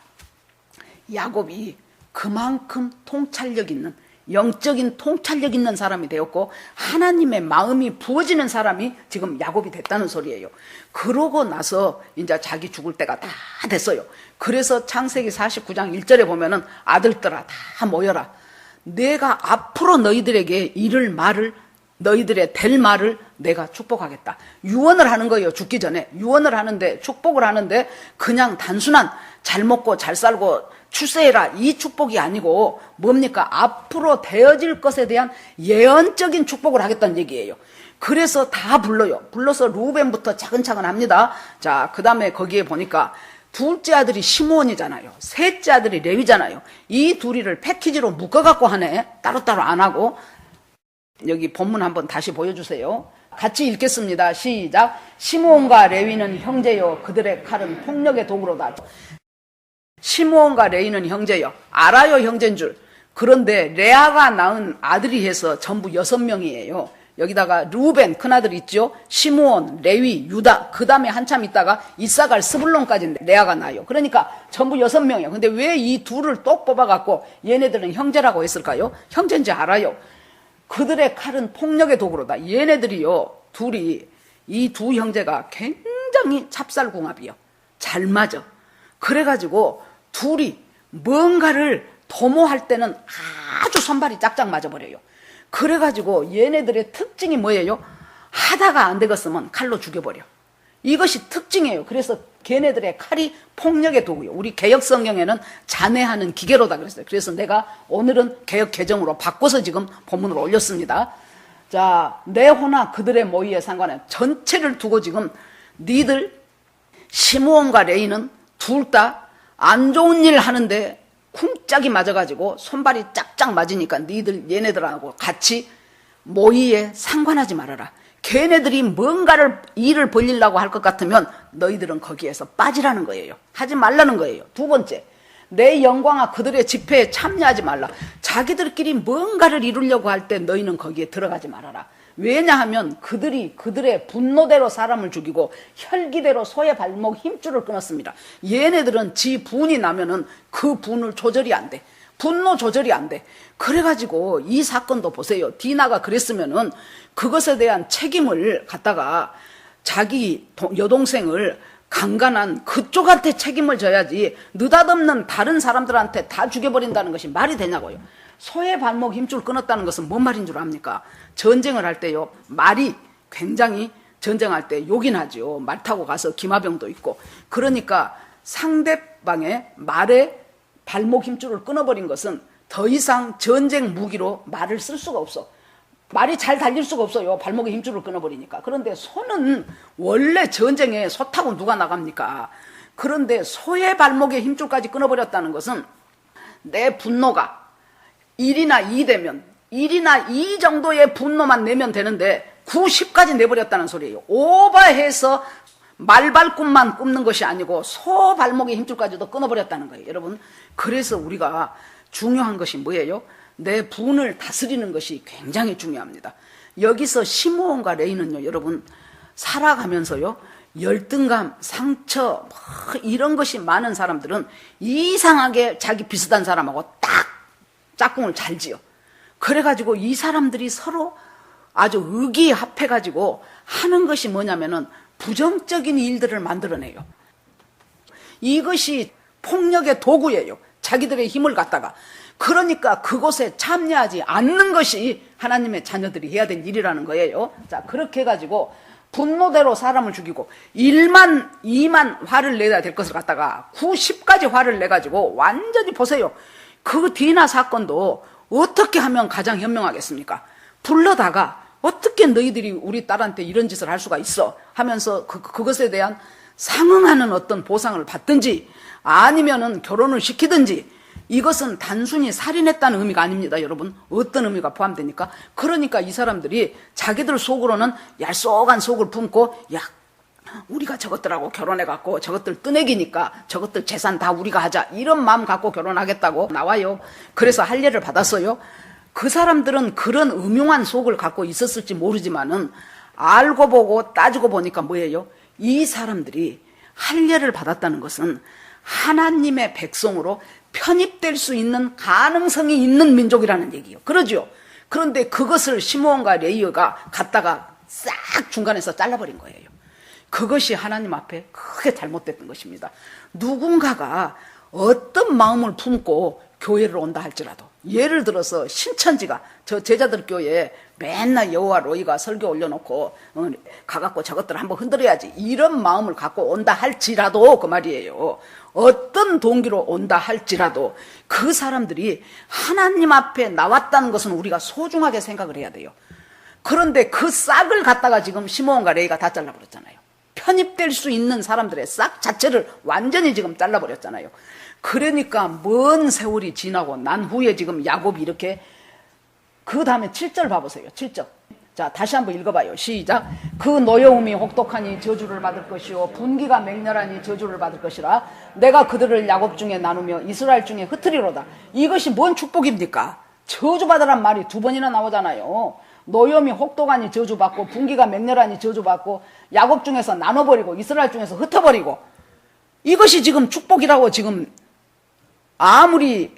야곱이 그만큼 통찰력 있는, 영적인 통찰력 있는 사람이 되었고 하나님의 마음이 부어지는 사람이 지금 야곱이 됐다는 소리예요. 그러고 나서 이제 자기 죽을 때가 다 됐어요. 그래서 창세기 49장 1절에 보면은 아들들아 다 모여라. 내가 앞으로 너희들에게 이를 말을, 너희들의 될 말을 내가 축복하겠다. 유언을 하는 거예요. 죽기 전에 유언을 하는데, 축복을 하는데 그냥 단순한 잘 먹고 잘 살고 출세해라 이 축복이 아니고 뭡니까? 앞으로 되어질 것에 대한 예언적인 축복을 하겠다는 얘기예요. 그래서 다 불러서 루벤부터 차근차근 합니다. 자, 그 다음에 거기에 보니까 둘째 아들이 시므온이잖아요. 셋째 아들이 레위잖아요. 이 둘이를 패키지로 묶어갖고 하네. 따로따로 안 하고. 여기 본문 한번 다시 보여주세요. 같이 읽겠습니다. 시작. 시므온과 레위는 형제요, 그들의 칼은 폭력의 도구로다. 시므온과 레위는 형제요. 알아요, 형제인 줄. 그런데 레아가 낳은 아들이 해서 전부 6명이에요. 여기다가 루벤 큰아들 있죠. 시므온, 레위, 유다. 그 다음에 한참 있다가 이사갈, 스불론까지 레아가 나요. 그러니까 전부 6명이에요. 근데 왜 이 둘을 똑 뽑아갖고 얘네들은 형제라고 했을까요? 형제인지 알아요. 그들의 칼은 폭력의 도구로다. 얘네들이요, 둘이, 이 두 형제가 굉장히 찹쌀궁합이요. 잘 맞아. 그래가지고 둘이 뭔가를 도모할 때는 아주 손발이 짝짝 맞아버려요. 그래가지고 얘네들의 특징이 뭐예요? 하다가 안 되겠으면 칼로 죽여버려. 이것이 특징이에요. 그래서 걔네들의 칼이 폭력의 도구예요. 우리 개역 성경에는 잔해하는 기계로다 그랬어요. 그래서 내가 오늘은 개역 개정으로 바꿔서 지금 본문을 올렸습니다. 자, 내 호나 그들의 모의에 상관해 전체를 두고 지금 니들 시므온과 레위는 둘 다 안 좋은 일 하는데 쿵짝이 맞아가지고 손발이 짝짝 맞으니까 니들 얘네들하고 같이 모의에 상관하지 말아라. 걔네들이 뭔가를 일을 벌리려고 할 것 같으면 너희들은 거기에서 빠지라는 거예요. 하지 말라는 거예요. 두 번째, 내 영광아 그들의 집회에 참여하지 말라. 자기들끼리 뭔가를 이루려고 할 때 너희는 거기에 들어가지 말아라. 왜냐하면 그들이 그들의 분노대로 사람을 죽이고 혈기대로 소의 발목 힘줄을 끊었습니다. 얘네들은 지 분이 나면은 그 분을 조절이 안 돼. 분노 조절이 안 돼. 그래가지고 이 사건도 보세요. 디나가 그랬으면은 그것에 대한 책임을 갖다가 자기 여동생을 강간한 그쪽한테 책임을 져야지 느닷없는 다른 사람들한테 다 죽여버린다는 것이 말이 되냐고요. 소의 발목 힘줄 끊었다는 것은 뭔 말인 줄 압니까? 전쟁을 할 때요, 말이 굉장히 전쟁할 때 욕이 나죠. 말 타고 가서 기마병도 있고. 그러니까 상대방의 말에 발목 힘줄을 끊어버린 것은 더 이상 전쟁 무기로 말을 쓸 수가 없어. 말이 잘 달릴 수가 없어요. 발목에 힘줄을 끊어버리니까. 그런데 소는 원래 전쟁에 소 타고 누가 나갑니까? 그런데 소의 발목에 힘줄까지 끊어버렸다는 것은 내 분노가 1이나 2 되면 1이나 2 정도의 분노만 내면 되는데 9, 10까지 내버렸다는 소리예요. 오버해서 말발꿈만 끊는 것이 아니고 소 발목의 힘줄까지도 끊어버렸다는 거예요. 여러분, 그래서 우리가 중요한 것이 뭐예요? 내 분을 다스리는 것이 굉장히 중요합니다. 여기서 시므온과 레위는요, 여러분, 살아가면서요, 열등감, 상처, 이런 것이 많은 사람들은 이상하게 자기 비슷한 사람하고 딱 짝꿍을 잘 지어. 그래가지고 이 사람들이 서로 아주 의기합해가지고 하는 것이 뭐냐면은 부정적인 일들을 만들어내요. 이것이 폭력의 도구예요. 자기들의 힘을 갖다가. 그러니까 그곳에 참여하지 않는 것이 하나님의 자녀들이 해야 될 일이라는 거예요. 자, 그렇게 해가지고 분노대로 사람을 죽이고 1만 2만 화를 내야 될 것을 갖다가 9, 10까지 화를 내가지고 완전히 보세요. 그 디나 사건도 어떻게 하면 가장 현명하겠습니까? 불러다가 어떻게 너희들이 우리 딸한테 이런 짓을 할 수가 있어 하면서 그것에 대한 상응하는 어떤 보상을 받든지 아니면은 결혼을 시키든지, 이것은 단순히 살인했다는 의미가 아닙니다, 여러분. 어떤 의미가 포함되니까? 그러니까 이 사람들이 자기들 속으로는 얄쏙한 속을 품고, 야, 우리가 저것들하고 결혼해갖고 저것들 뜨내기니까 저것들 재산 다 우리가 하자, 이런 마음 갖고 결혼하겠다고 나와요. 그래서 할례를 받았어요. 그 사람들은 그런 음흉한 속을 갖고 있었을지 모르지만은 알고 보고 따지고 보니까 뭐예요? 이 사람들이 할례를 받았다는 것은 하나님의 백성으로 편입될 수 있는 가능성이 있는 민족이라는 얘기예요. 그러죠? 그런데 그것을 시므온과 레위가 갖다가 싹 중간에서 잘라버린 거예요. 그것이 하나님 앞에 크게 잘못됐던 것입니다. 누군가가 어떤 마음을 품고 교회를 온다 할지라도, 예를 들어서 신천지가 저 제자들 교회에 맨날 여호와 로이가 설교 올려놓고 가갖고 저것들을 한번 흔들어야지, 이런 마음을 갖고 온다 할지라도, 그 말이에요. 어떤 동기로 온다 할지라도 그 사람들이 하나님 앞에 나왔다는 것은 우리가 소중하게 생각을 해야 돼요. 그런데 그 싹을 갖다가 지금 시므온과 레위가 다 잘라버렸잖아요. 편입될 수 있는 사람들의 싹 자체를 완전히 지금 잘라버렸잖아요. 그러니까 먼 세월이 지나고 난 후에 지금 야곱이 이렇게, 그 다음에 7절 봐보세요. 7절. 자, 다시 한번 읽어봐요. 시작. 그 노여움이 혹독하니 저주를 받을 것이요 분기가 맹렬하니 저주를 받을 것이라. 내가 그들을 야곱 중에 나누며 이스라엘 중에 흩으리로다. 이것이 뭔 축복입니까? 저주받으란 말이 2번이나 나오잖아요. 노여움이 혹독하니 저주받고 분기가 맹렬하니 저주받고 야곱 중에서 나눠버리고 이스라엘 중에서 흩어버리고, 이것이 지금 축복이라고, 지금 아무리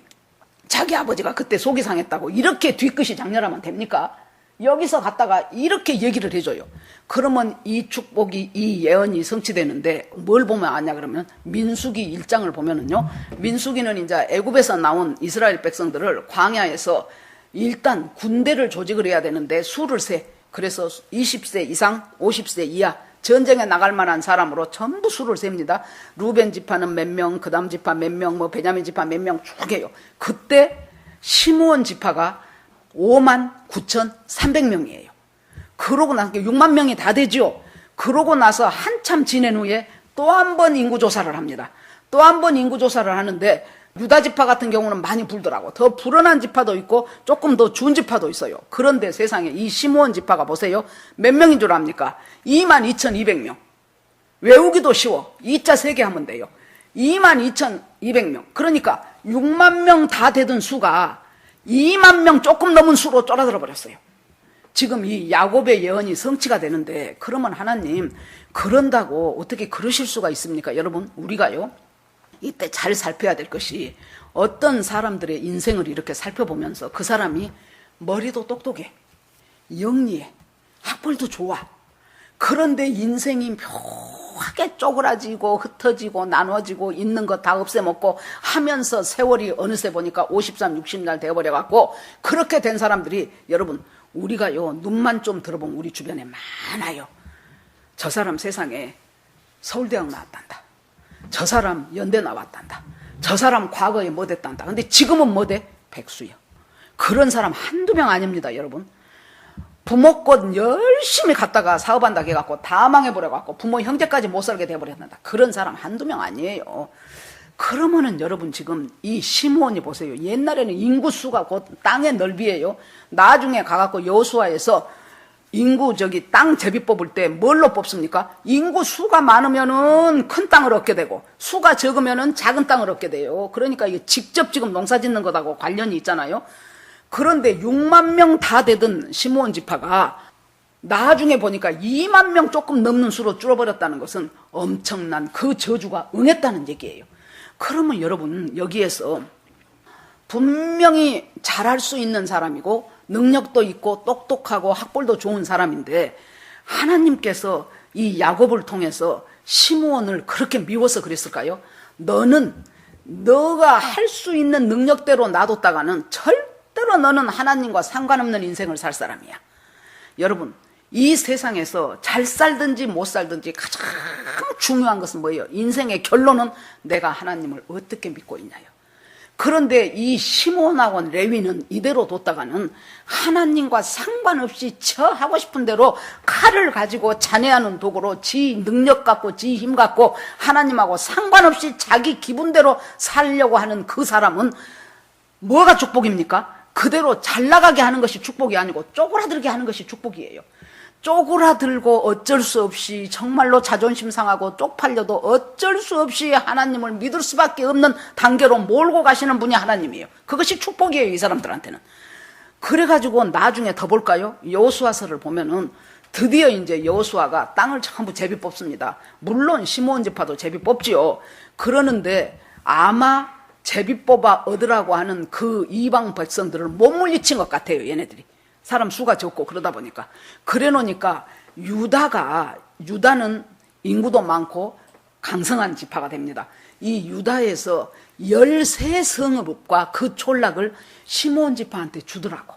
자기 아버지가 그때 속이 상했다고 이렇게 뒤끝이 장렬하면 됩니까? 여기서 갖다가 이렇게 얘기를 해줘요. 그러면 이 축복이, 이 예언이 성취되는데 뭘 보면 아냐 그러면 민수기 1장을 보면은요, 민수기는 이제 애굽에서 나온 이스라엘 백성들을 광야에서 일단 군대를 조직을 해야 되는데 수를 세. 그래서 20세 이상 50세 이하 전쟁에 나갈 만한 사람으로 전부 수를 셉니다. 루벤 지파는 몇 명, 그 다음 지파 몇 명, 뭐 베냐민 지파 몇 명 쭉 해요. 그때 시므온 지파가 59,300명이에요. 그러고 나서 6만 명이 다 되죠. 그러고 나서 한참 지낸 후에 또 한 번 인구조사를 합니다. 또 한 번 인구조사를 하는데 유다 지파 같은 경우는 많이 불더라고. 더 불어난 지파도 있고 조금 더 준 지파도 있어요. 그런데 세상에 이 시므온 지파가 보세요. 몇 명인 줄 압니까? 22,200명. 외우기도 쉬워. 2자 3개 하면 돼요. 22,200명. 그러니까 6만 명 다 되던 수가 2만 명 조금 넘은 수로 쫄아들어 버렸어요. 지금 이 야곱의 예언이 성취가 되는데, 그러면 하나님 그런다고 어떻게 그러실 수가 있습니까? 여러분, 우리가요 이때 잘 살펴야 될 것이, 어떤 사람들의 인생을 이렇게 살펴보면서 그 사람이 머리도 똑똑해, 영리해, 학벌도 좋아. 그런데 인생이 묘하게 쪼그라지고 흩어지고 나눠지고 있는 거 다 없애먹고 하면서 세월이 어느새 보니까 53, 60날 되어버려갖고, 그렇게 된 사람들이, 여러분 우리가요 눈만 좀 들어보면 우리 주변에 많아요. 저 사람 세상에 서울대학 나왔단다, 저 사람 연대 나왔단다, 저 사람 과거에 뭐 됐단다. 근데 지금은 뭐 돼? 백수요. 그런 사람 한두 명 아닙니다, 여러분. 부모 것 열심히 갖다가 사업한다 해갖고 다 망해버려갖고 부모 형제까지 못 살게 돼버렸단다. 그런 사람 한두 명 아니에요. 그러면은 여러분 지금 이 시므온이 보세요. 옛날에는 인구수가 곧 땅의 넓이에요. 나중에 가갖고 여호수아에서 인구 땅 제비 뽑을 때 뭘로 뽑습니까? 인구 수가 많으면은 큰 땅을 얻게 되고 수가 적으면은 작은 땅을 얻게 돼요. 그러니까 이게 직접 지금 농사 짓는 것하고 관련이 있잖아요. 그런데 6만 명 다 되던 시므온 지파가 나중에 보니까 2만 명 조금 넘는 수로 줄어버렸다는 것은 엄청난 그 저주가 응했다는 얘기예요. 그러면 여러분 여기에서 분명히 잘할 수 있는 사람이고 능력도 있고 똑똑하고 학벌도 좋은 사람인데, 하나님께서 이 야곱을 통해서 시므온을 그렇게 미워서 그랬을까요? 너는 너가 할 수 있는 능력대로 놔뒀다가는 절대로 너는 하나님과 상관없는 인생을 살 사람이야. 여러분, 이 세상에서 잘 살든지 못 살든지 가장 중요한 것은 뭐예요? 인생의 결론은 내가 하나님을 어떻게 믿고 있냐요. 그런데 이 시몬하고 레위는 이대로 뒀다가는 하나님과 상관없이 저 하고 싶은 대로 칼을 가지고 잔해하는 도구로 지 능력 갖고 지 힘 갖고 하나님하고 상관없이 자기 기분대로 살려고 하는 그 사람은 뭐가 축복입니까? 그대로 잘 나가게 하는 것이 축복이 아니고 쪼그라들게 하는 것이 축복이에요. 쪼그라들고 어쩔 수 없이 정말로 자존심 상하고 쪽팔려도 어쩔 수 없이 하나님을 믿을 수밖에 없는 단계로 몰고 가시는 분이 하나님이에요. 그것이 축복이에요, 이 사람들한테는. 그래가지고 나중에 더 볼까요? 여호수아서를 보면은 드디어 이제 여호수아가 땅을 전부 제비 뽑습니다. 물론 시므온 지파도 제비 뽑지요. 그러는데 아마 제비 뽑아 얻으라고 하는 그 이방 백성들을 못 물리친 것 같아요, 얘네들이. 사람 수가 적고 그러다 보니까. 그래 놓으니까 유다는 인구도 많고 강성한 지파가 됩니다. 이 유다에서 13성읍과 그 촌락을 시므온 지파한테 주더라고.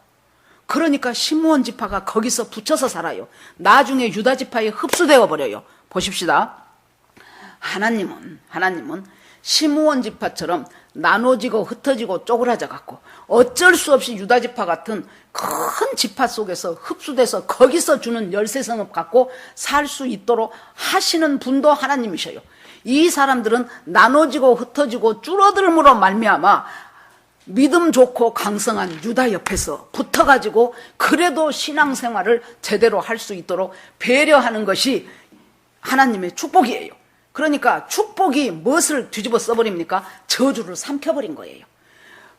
그러니까 시므온 지파가 거기서 붙여서 살아요. 나중에 유다 지파에 흡수되어 버려요. 보십시다. 하나님은 시므온 지파처럼 나눠지고 흩어지고 쪼그라져 갖고 어쩔 수 없이 유다 지파 같은 큰 지파 속에서 흡수돼서 거기서 주는 13성읍 갖고 살 수 있도록 하시는 분도 하나님이셔요. 이 사람들은 나눠지고 흩어지고 줄어들므로 말미암아 믿음 좋고 강성한 유다 옆에서 붙어가지고 그래도 신앙생활을 제대로 할 수 있도록 배려하는 것이 하나님의 축복이에요. 그러니까 축복이 무엇을 뒤집어 써버립니까? 저주를 삼켜버린 거예요.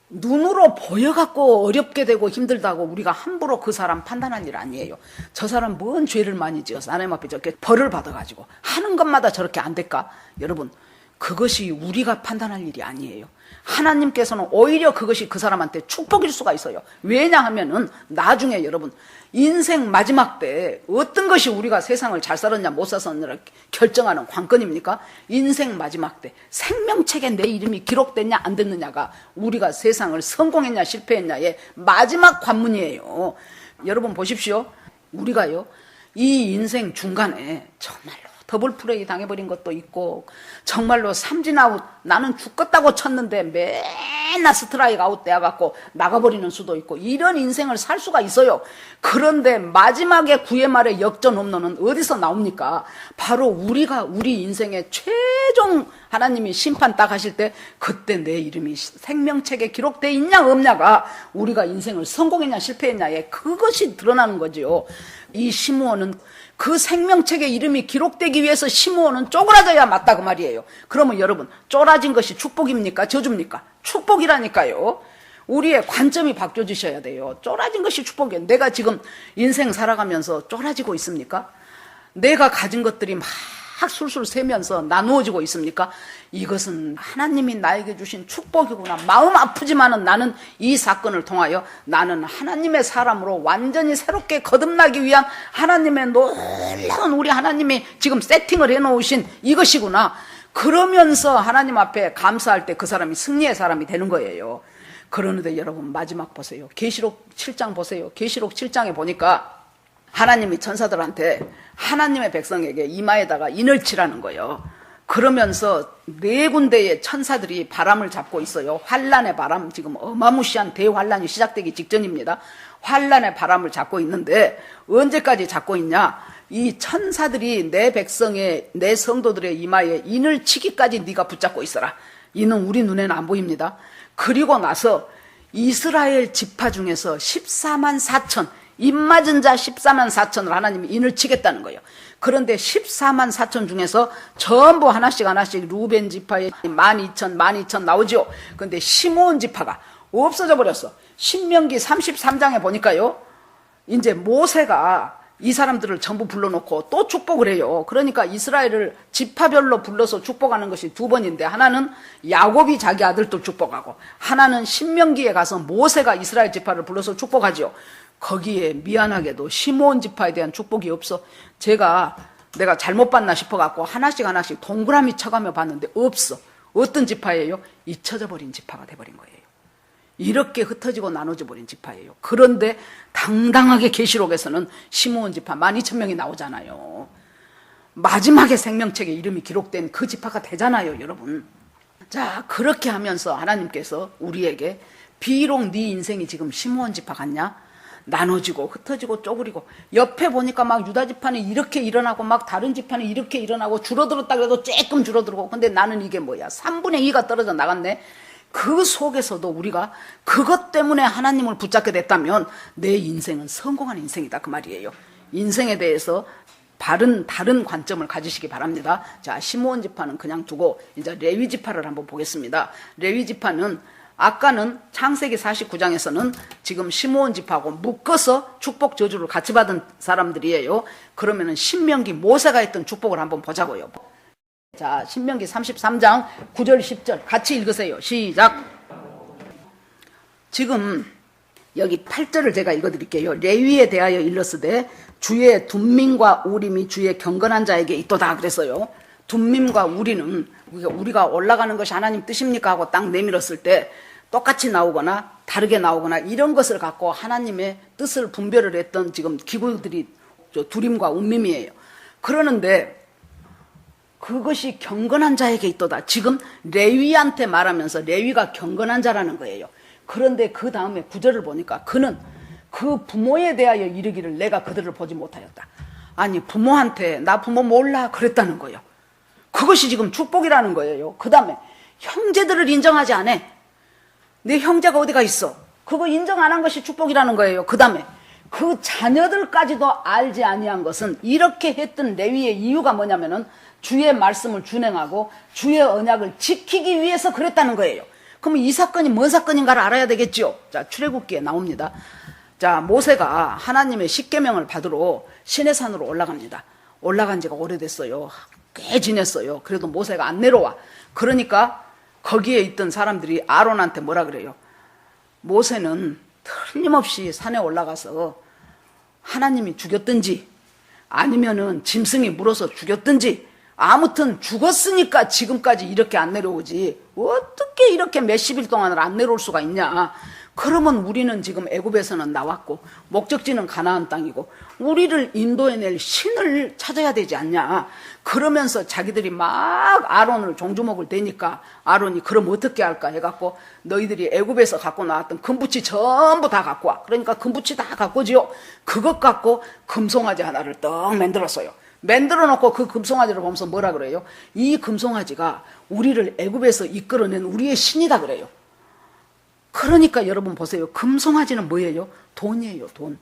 눈으로 보여갖고 어렵게 되고 힘들다고 우리가 함부로 그 사람 판단할 일 아니에요. 저 사람 뭔 죄를 많이 지어서 하나님 앞에 저렇게 벌을 받아가지고 하는 것마다 저렇게 안 될까? 여러분, 그것이 우리가 판단할 일이 아니에요. 하나님께서는 오히려 그것이 그 사람한테 축복일 수가 있어요. 왜냐하면은 나중에 여러분 인생 마지막 때 어떤 것이 우리가 세상을 잘 살았냐 못 살았느냐 결정하는 관건입니까? 인생 마지막 때 생명책에 내 이름이 기록됐냐 안 됐느냐가 우리가 세상을 성공했냐 실패했냐의 마지막 관문이에요. 여러분 보십시오. 우리가요 이 인생 중간에 정말로 더블 플레이 당해버린 것도 있고 정말로 삼진아웃 나는 죽겠다고 쳤는데 맨날 스트라이크 아웃 돼갖고 나가버리는 수도 있고 이런 인생을 살 수가 있어요. 그런데 마지막에 9회 말에 역전 홈런은 어디서 나옵니까? 바로 우리가 우리 인생의 최종 하나님이 심판 딱 하실 때 그때 내 이름이 생명책에 기록돼 있냐 없냐가 우리가 인생을 성공했냐 실패했냐에 그것이 드러나는 거지요. 이 시므온은 그 생명책에 이름이 기록되기 위해서 시므온은 쪼그라져야 맞다 그 말이에요. 그러면 여러분 쪼라진 것이 축복입니까? 저주입니까? 축복이라니까요. 우리의 관점이 바뀌어지셔야 돼요. 쪼라진 것이 축복이에요. 내가 지금 인생 살아가면서 쪼라지고 있습니까? 내가 가진 것들이 막 술술 새면서 나누어지고 있습니까? 이것은 하나님이 나에게 주신 축복이구나. 마음 아프지만은 나는 이 사건을 통하여 나는 하나님의 사람으로 완전히 새롭게 거듭나기 위한 하나님의 놀라운 우리 하나님이 지금 세팅을 해놓으신 이것이구나. 그러면서 하나님 앞에 감사할 때 그 사람이 승리의 사람이 되는 거예요. 그러는데 여러분 마지막 보세요. 계시록 7장 보세요. 계시록 7장에 보니까 하나님이 천사들한테 하나님의 백성에게 이마에다가 인을 치라는 거예요. 그러면서 4군데의 천사들이 바람을 잡고 있어요. 환란의 바람, 지금 어마무시한 대환란이 시작되기 직전입니다. 환란의 바람을 잡고 있는데 언제까지 잡고 있냐? 이 천사들이 내 백성의 내 성도들의 이마에 인을 치기까지 네가 붙잡고 있어라. 이는 우리 눈에는 안 보입니다. 그리고 나서 이스라엘 지파 중에서 14만 4천 입맞은 자 14만 4천을 하나님이 인을 치겠다는 거예요. 그런데 14만 4천 중에서 전부 하나씩 루벤 지파에 12,000 나오죠. 그런데 시므온 지파가 없어져 버렸어. 신명기 33장에 보니까요. 이제 모세가 이 사람들을 전부 불러놓고 또 축복을 해요. 그러니까 이스라엘을 지파별로 불러서 축복하는 것이 2번인데 하나는 야곱이 자기 아들도 축복하고 하나는 신명기에 가서 모세가 이스라엘 지파를 불러서 축복하죠. 거기에 미안하게도 시므온 지파에 대한 축복이 없어. 내가 잘못 봤나 싶어갖고 하나씩 동그라미 쳐가며 봤는데 없어. 어떤 지파예요? 잊혀져 버린 지파가 돼버린 거예요. 이렇게 흩어지고 나눠져 버린 지파예요. 그런데 당당하게 계시록에서는 시므온 지파 12,000명이 나오잖아요. 마지막에 생명책에 이름이 기록된 그 지파가 되잖아요, 여러분. 자, 그렇게 하면서 하나님께서 우리에게 비록 네 인생이 지금 시므온 지파 같냐? 나눠지고 흩어지고 쪼그리고 옆에 보니까 막 유다 지파는 이렇게 일어나고 막 다른 지파는 이렇게 일어나고 줄어들었다 그래도 조금 줄어들고 근데 나는 이게 뭐야? 3분의 2가 떨어져 나갔네. 그 속에서도 우리가 그것 때문에 하나님을 붙잡게 됐다면 내 인생은 성공한 인생이다 그 말이에요. 인생에 대해서 다른 관점을 가지시기 바랍니다. 자, 시므온 지파는 그냥 두고 이제 레위 지파를 한번 보겠습니다. 레위 지파는 아까는 창세기 49장에서는 지금 시므온 지파하고 묶어서 축복 저주를 같이 받은 사람들이에요. 그러면은 신명기 모세가 했던 축복을 한번 보자고요. 자, 신명기 33장 9절 10절 같이 읽으세요. 시작. 지금 여기 8절을 제가 읽어드릴게요. 레위에 대하여 일렀으되 주의 둠밈과 우림이 주의 경건한 자에게 있도다 그랬어요. 둠밈과 우리는 우리가 올라가는 것이 하나님 뜻입니까 하고 딱 내밀었을 때 똑같이 나오거나 다르게 나오거나 이런 것을 갖고 하나님의 뜻을 분별을 했던 지금 기구들이 두림과 움밈이에요. 그러는데 그것이 경건한 자에게 있도다. 지금 레위한테 말하면서 레위가 경건한 자라는 거예요. 그런데 그 다음에 구절을 보니까 그는 그 부모에 대하여 이르기를 내가 그들을 보지 못하였다. 아니 부모한테 나 부모 몰라 그랬다는 거예요. 그것이 지금 축복이라는 거예요. 그 다음에 형제들을 인정하지 않아. 내 형제가 어디가 있어. 그거 인정 안 한 것이 축복이라는 거예요. 그 다음에 그 자녀들까지도 알지 아니한 것은 이렇게 했던 레위의 이유가 뭐냐면은 주의 말씀을 준행하고 주의 언약을 지키기 위해서 그랬다는 거예요. 그럼 이 사건이 뭔 사건인가를 알아야 되겠죠. 자, 출애굽기에 나옵니다. 자, 모세가 하나님의 십계명을 받으러 시내산으로 올라갑니다. 올라간 지가 오래됐어요. 꽤 지냈어요. 그래도 모세가 안 내려와. 그러니까 거기에 있던 사람들이 아론한테 뭐라 그래요? 모세는 틀림없이 산에 올라가서 하나님이 죽였든지 아니면은 짐승이 물어서 죽였든지 아무튼 죽었으니까 지금까지 이렇게 안 내려오지 어떻게 이렇게 몇십일 동안을 안 내려올 수가 있냐. 그러면 우리는 지금 애굽에서는 나왔고 목적지는 가나안 땅이고 우리를 인도해낼 신을 찾아야 되지 않냐. 그러면서 자기들이 막 아론을 종주목을 대니까 아론이 그럼 어떻게 할까 해갖고 너희들이 애굽에서 갖고 나왔던 금붙이 전부 다 갖고 와. 그러니까 금붙이 다 갖고 오지요. 그것 갖고 금송아지 하나를 떡 만들었어요. 만들어 놓고 그 금송아지를 보면서 뭐라 그래요? 이 금송아지가 우리를 애굽에서 이끌어낸 우리의 신이다 그래요. 그러니까 여러분 보세요. 금송아지는 뭐예요? 돈이에요. 돈.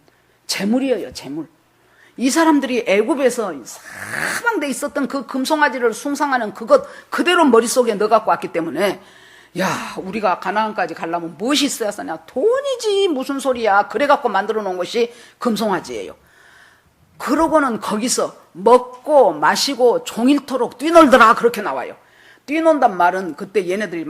재물이에요. 재물. 이 사람들이 애굽에서 사방돼 있었던 그 금송아지를 숭상하는 그것 그대로 머릿속에 넣어갖고 왔기 때문에 야 우리가 가나안까지 가려면 무엇이 있어야 하냐. 돈이지 무슨 소리야. 그래갖고 만들어 놓은 것이 금송아지예요. 그러고는 거기서 먹고 마시고 종일토록 뛰놀더라 그렇게 나와요. 뛰논단 말은 그때 얘네들이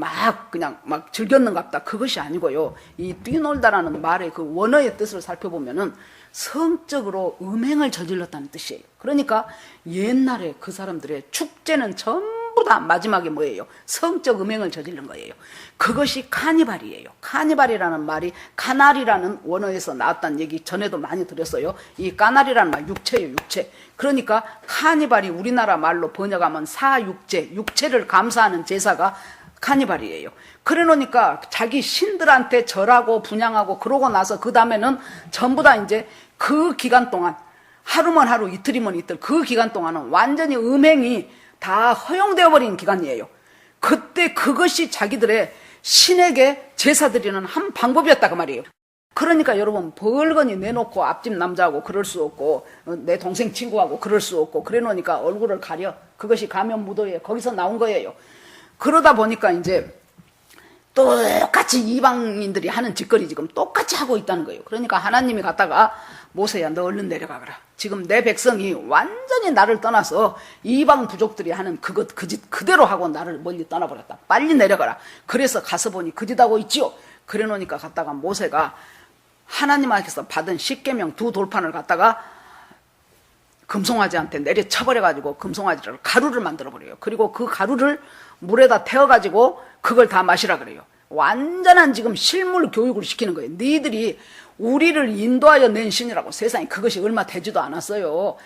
그냥 즐겼는갑다. 그것이 아니고요. 이 뛰놀다라는 말의 그 원어의 뜻을 살펴보면은 성적으로 음행을 저질렀다는 뜻이에요. 그러니까 옛날에 그 사람들의 축제는 전부 다 마지막에 뭐예요? 성적 음행을 저지른 거예요. 그것이 카니발이에요. 카니발이라는 말이 카날이라는 원어에서 나왔다는 얘기 전에도 많이 드렸어요. 이 카날이라는 말 육체예요. 육체. 그러니까 카니발이 우리나라 말로 번역하면 사육제, 육체를 감사하는 제사가 카니발이에요. 그래 놓으니까 자기 신들한테 절하고 분양하고 그러고 나서 그 다음에는 전부 다 이제 그 기간 동안 하루면 하루 이틀이면 이틀 그 기간 동안은 완전히 음행이 다 허용되어 버린 기간이에요. 그때 그것이 자기들의 신에게 제사 드리는 한 방법이었다 그 말이에요. 그러니까 여러분 벌건이 내놓고 앞집 남자하고 그럴 수 없고 내 동생 친구하고 그럴 수 없고 그래 놓으니까 얼굴을 가려. 그것이 가면 무도에 거기서 나온 거예요. 그러다 보니까 이제 똑같이 이방인들이 하는 짓거리 지금 똑같이 하고 있다는 거예요. 그러니까 하나님이 갔다가 모세야 너 얼른 내려가거라. 지금 내 백성이 완전히 나를 떠나서 이방 부족들이 하는 그 짓 그대로 하고 나를 멀리 떠나버렸다. 빨리 내려가라. 그래서 가서 보니 그 짓 하고 있지요. 그래 놓으니까 갔다가 모세가 하나님 앞에서 받은 십계명 2 돌판을 갖다가 금송아지한테 내려쳐버려가지고 금송아지를 가루를 만들어버려요. 그리고 그 가루를 물에다 태워가지고 그걸 다 마시라 그래요. 완전한 지금 실물 교육을 시키는 거예요. 너희들이 우리를 인도하여 낸 신이라고. 세상에 그것이 얼마 되지도 않았어요.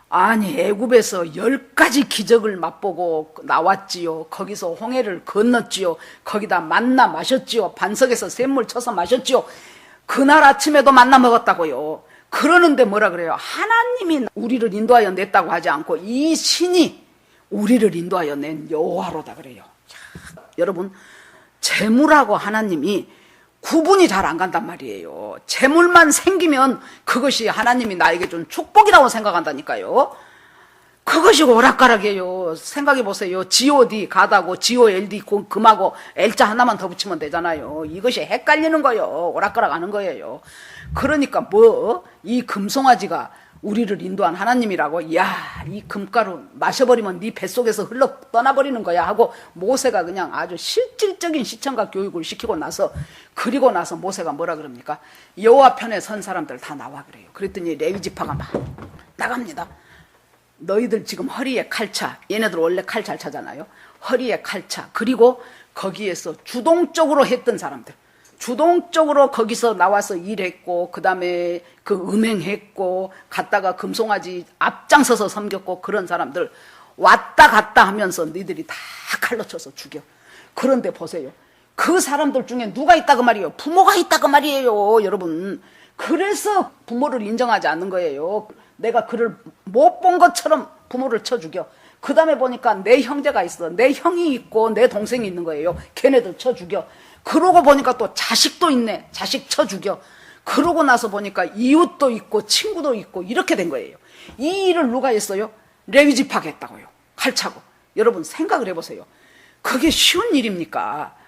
아니 애굽에서 10가지 기적을 맛보고 나왔지요. 거기서 홍해를 건넜지요. 거기다 만나 마셨지요. 반석에서 샘물 쳐서 마셨지요. 그날 아침에도 만나 먹었다고요. 그러는데 뭐라 그래요? 하나님이 우리를 인도하여 냈다고 하지 않고 이 신이 우리를 인도하여 낸 여호와로다 그래요. 자, 여러분 재물하고 하나님이 구분이 잘 안 간단 말이에요. 재물만 생기면 그것이 하나님이 나에게 준 축복이라고 생각한다니까요. 그것이 오락가락이에요. 생각해 보세요. G.O.D 가다고 G.O.L.D 금하고 L자 하나만 더 붙이면 되잖아요. 이것이 헷갈리는 거예요. 오락가락 하는 거예요. 그러니까 이 금송아지가 우리를 인도한 하나님이라고. 야, 이 금가루 마셔버리면 네 뱃속에서 흘러 떠나버리는 거야 하고 모세가 그냥 아주 실질적인 시청각 교육을 시키고 나서, 그리고 나서 모세가 뭐라 그럽니까? 여호와 편에 선 사람들 다 나와 그래요. 그랬더니 레위 지파가 막 나갑니다. 너희들 지금 허리에 칼차, 얘네들 원래 칼 잘 차잖아요. 허리에 칼차, 그리고 거기에서 주동적으로 했던 사람들, 주동적으로 거기서 나와서 일했고, 그 다음에 그 음행했고, 갔다가 금송아지 앞장서서 섬겼고, 그런 사람들 왔다 갔다 하면서 너희들이 다 칼로 쳐서 죽여. 그런데 보세요. 그 사람들 중에 누가 있다고 말이에요? 부모가 있다고 말이에요, 여러분. 그래서 부모를 인정하지 않는 거예요. 내가 그를 못 본 것처럼 부모를 쳐 죽여. 그 다음에 보니까 내 형제가 있어. 내 형이 있고 내 동생이 있는 거예요. 걔네들 쳐 죽여. 그러고 보니까 또 자식도 있네. 자식 쳐 죽여. 그러고 나서 보니까 이웃도 있고 친구도 있고 이렇게 된 거예요. 이 일을 누가 했어요? 레위 지파가 했다고요. 칼 차고. 여러분 생각을 해보세요. 그게 쉬운 일입니까?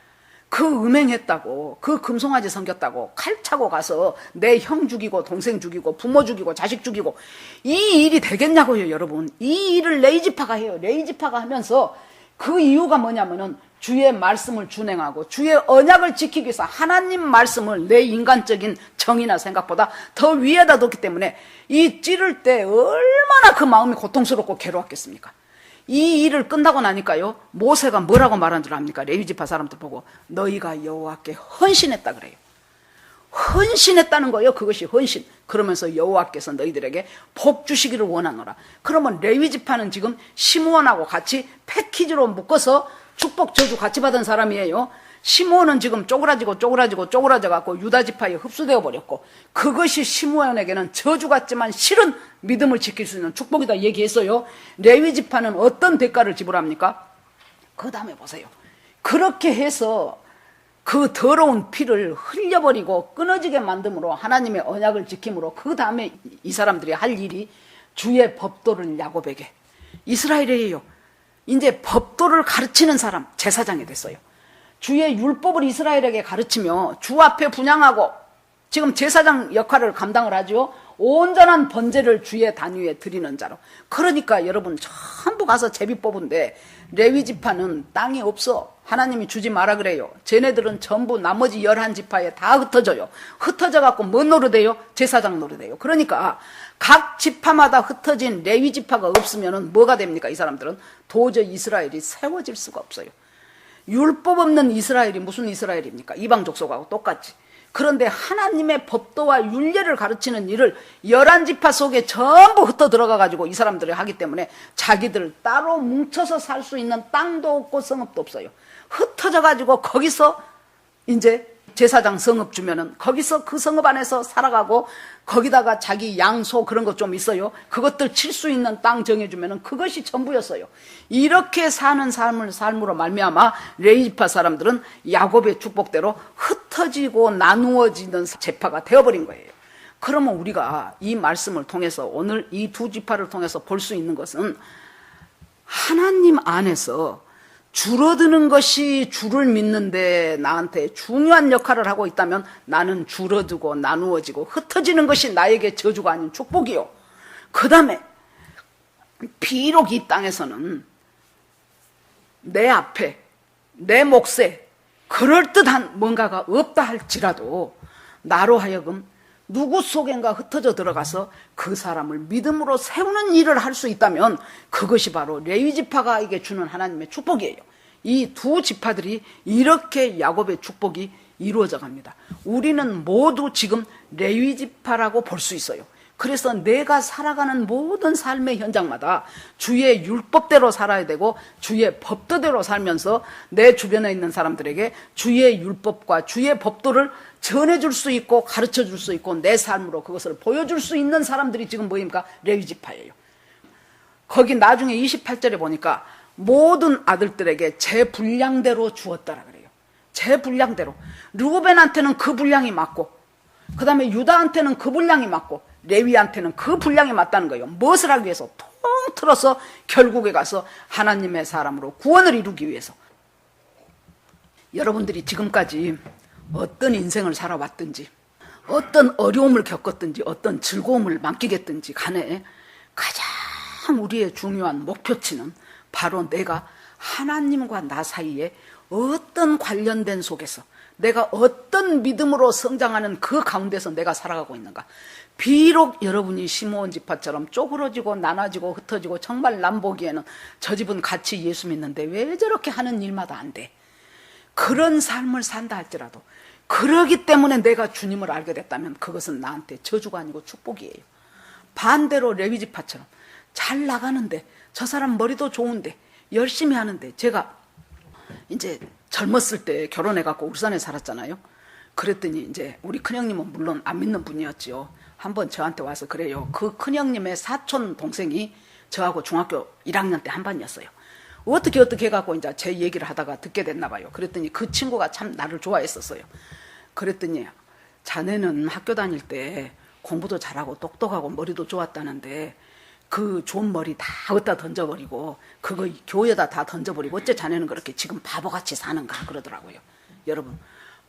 그 음행했다고, 그 금송아지 섬겼다고 칼 차고 가서 내 형 죽이고 동생 죽이고 부모 죽이고 자식 죽이고 이 일이 되겠냐고요, 여러분. 이 일을 레위 지파가 해요. 레위 지파가 하면서 그 이유가 뭐냐면은 주의 말씀을 준행하고 주의 언약을 지키기 위해서 하나님 말씀을 내 인간적인 정의나 생각보다 더 위에다 뒀기 때문에 이 찌를 때 얼마나 그 마음이 고통스럽고 괴로웠겠습니까? 이 일을 끝나고 나니까요, 모세가 뭐라고 말한 줄 압니까? 레위 지파 사람들 보고 너희가 여호와께 헌신했다 그래요. 헌신했다는 거예요. 그것이 헌신. 그러면서 여호와께서 너희들에게 복 주시기를 원하노라. 그러면 레위 지파는 지금 시므온하고 같이 패키지로 묶어서 축복 저주 같이 받은 사람이에요. 시므온은 지금 쪼그라져 갖고 유다 지파에 흡수되어 버렸고, 그것이 시므온에게는 저주 같지만 실은 믿음을 지킬 수 있는 축복이다 얘기했어요. 레위 지파는 어떤 대가를 지불합니까? 그 다음에 보세요. 그렇게 해서 그 더러운 피를 흘려버리고 끊어지게 만듦으로 하나님의 언약을 지킴으로 그 다음에 이 사람들이 할 일이 주의 법도를 야곱에게, 이스라엘이에요. 이제 법도를 가르치는 사람, 제사장이 됐어요. 주의 율법을 이스라엘에게 가르치며 주 앞에 분향하고 지금 제사장 역할을 감당을 하죠. 온전한 번제를 주의 단위에 드리는 자로. 그러니까 여러분 전부 가서 제비 뽑은데 레위 지파는 땅이 없어. 하나님이 주지 마라 그래요. 쟤네들은 전부 나머지 11지파에 다 흩어져요. 흩어져 갖고 뭔 노릇해요? 제사장 노릇해요. 그러니까 각 지파마다 흩어진 레위 지파가 없으면 뭐가 됩니까? 이 사람들은 도저히 이스라엘이 세워질 수가 없어요. 율법 없는 이스라엘이 무슨 이스라엘입니까? 이방 족속하고 똑같이. 그런데 하나님의 법도와 율례를 가르치는 일을 11지파 속에 전부 흩어 들어가 가지고 이 사람들이 하기 때문에 자기들 따로 뭉쳐서 살 수 있는 땅도 없고 성읍도 없어요. 흩어져 가지고 거기서 이제 제사장 성읍 주면은 거기서 그 성읍 안에서 살아가고, 거기다가 자기 양소 그런 것 좀 있어요. 그것들 칠 수 있는 땅 정해주면은 그것이 전부였어요. 이렇게 사는 삶으로 말미암아 레위 지파 사람들은 야곱의 축복대로 흩어지고 나누어지는 제파가 되어버린 거예요. 그러면 우리가 이 말씀을 통해서 오늘 이 두 지파를 통해서 볼 수 있는 것은, 하나님 안에서 줄어드는 것이 주를 믿는데 나한테 중요한 역할을 하고 있다면 나는 줄어들고 나누어지고 흩어지는 것이 나에게 저주가 아닌 축복이요. 그 다음에 비록 이 땅에서는 내 앞에 내 몫에 그럴듯한 뭔가가 없다 할지라도 나로 하여금 누구 속엔가 흩어져 들어가서 그 사람을 믿음으로 세우는 일을 할 수 있다면 그것이 바로 레위 지파가에게 주는 하나님의 축복이에요. 이 두 지파들이 이렇게 야곱의 축복이 이루어져 갑니다. 우리는 모두 지금 레위 지파라고 볼 수 있어요. 그래서 내가 살아가는 모든 삶의 현장마다 주의 율법대로 살아야 되고 주의 법도대로 살면서 내 주변에 있는 사람들에게 주의 율법과 주의 법도를 전해줄 수 있고 가르쳐줄 수 있고 내 삶으로 그것을 보여줄 수 있는 사람들이 지금 뭐입니까? 레위 지파예요. 거기 나중에 28절에 보니까 모든 아들들에게 제 분량대로 주었다라 그래요. 제 분량대로. 르우벤한테는 그 분량이 맞고 그 다음에 유다한테는 그 분량이 맞고 레위한테는 그 분량이 맞다는 거예요. 무엇을 하기 위해서? 통틀어서 결국에 가서 하나님의 사람으로 구원을 이루기 위해서. 여러분들이 지금까지 어떤 인생을 살아왔든지 어떤 어려움을 겪었든지 어떤 즐거움을 만끽했든지 간에 가장 우리의 중요한 목표치는 바로 내가 하나님과 나 사이에 어떤 관련된 속에서 내가 어떤 믿음으로 성장하는 그 가운데서 내가 살아가고 있는가. 비록 여러분이 시므온 지파처럼 쪼그러지고 나눠지고 흩어지고 정말 남 보기에는 저 집은 같이 예수 믿는데 왜 저렇게 하는 일마다 안 돼. 그런 삶을 산다 할지라도 그러기 때문에 내가 주님을 알게 됐다면 그것은 나한테 저주가 아니고 축복이에요. 반대로 레위 지파처럼 잘 나가는데 저 사람 머리도 좋은데 열심히 하는데 제가 이제 젊었을 때 결혼해갖고 울산에 살았잖아요. 그랬더니 이제 우리 큰형님은 물론 안 믿는 분이었지요. 한번 저한테 와서 그래요. 그 큰형님의 사촌 동생이 저하고 중학교 1학년 때 한 반이었어요. 어떻게 해갖고 이제 제 얘기를 하다가 듣게 됐나 봐요. 그랬더니 그 친구가 참 나를 좋아했었어요. 그랬더니 자네는 학교 다닐 때 공부도 잘하고 똑똑하고 머리도 좋았다는데 그 좋은 머리 다 어디다 던져버리고 그거 교회에다 다 던져버리고 어째 자네는 그렇게 지금 바보같이 사는가 그러더라고요. 여러분,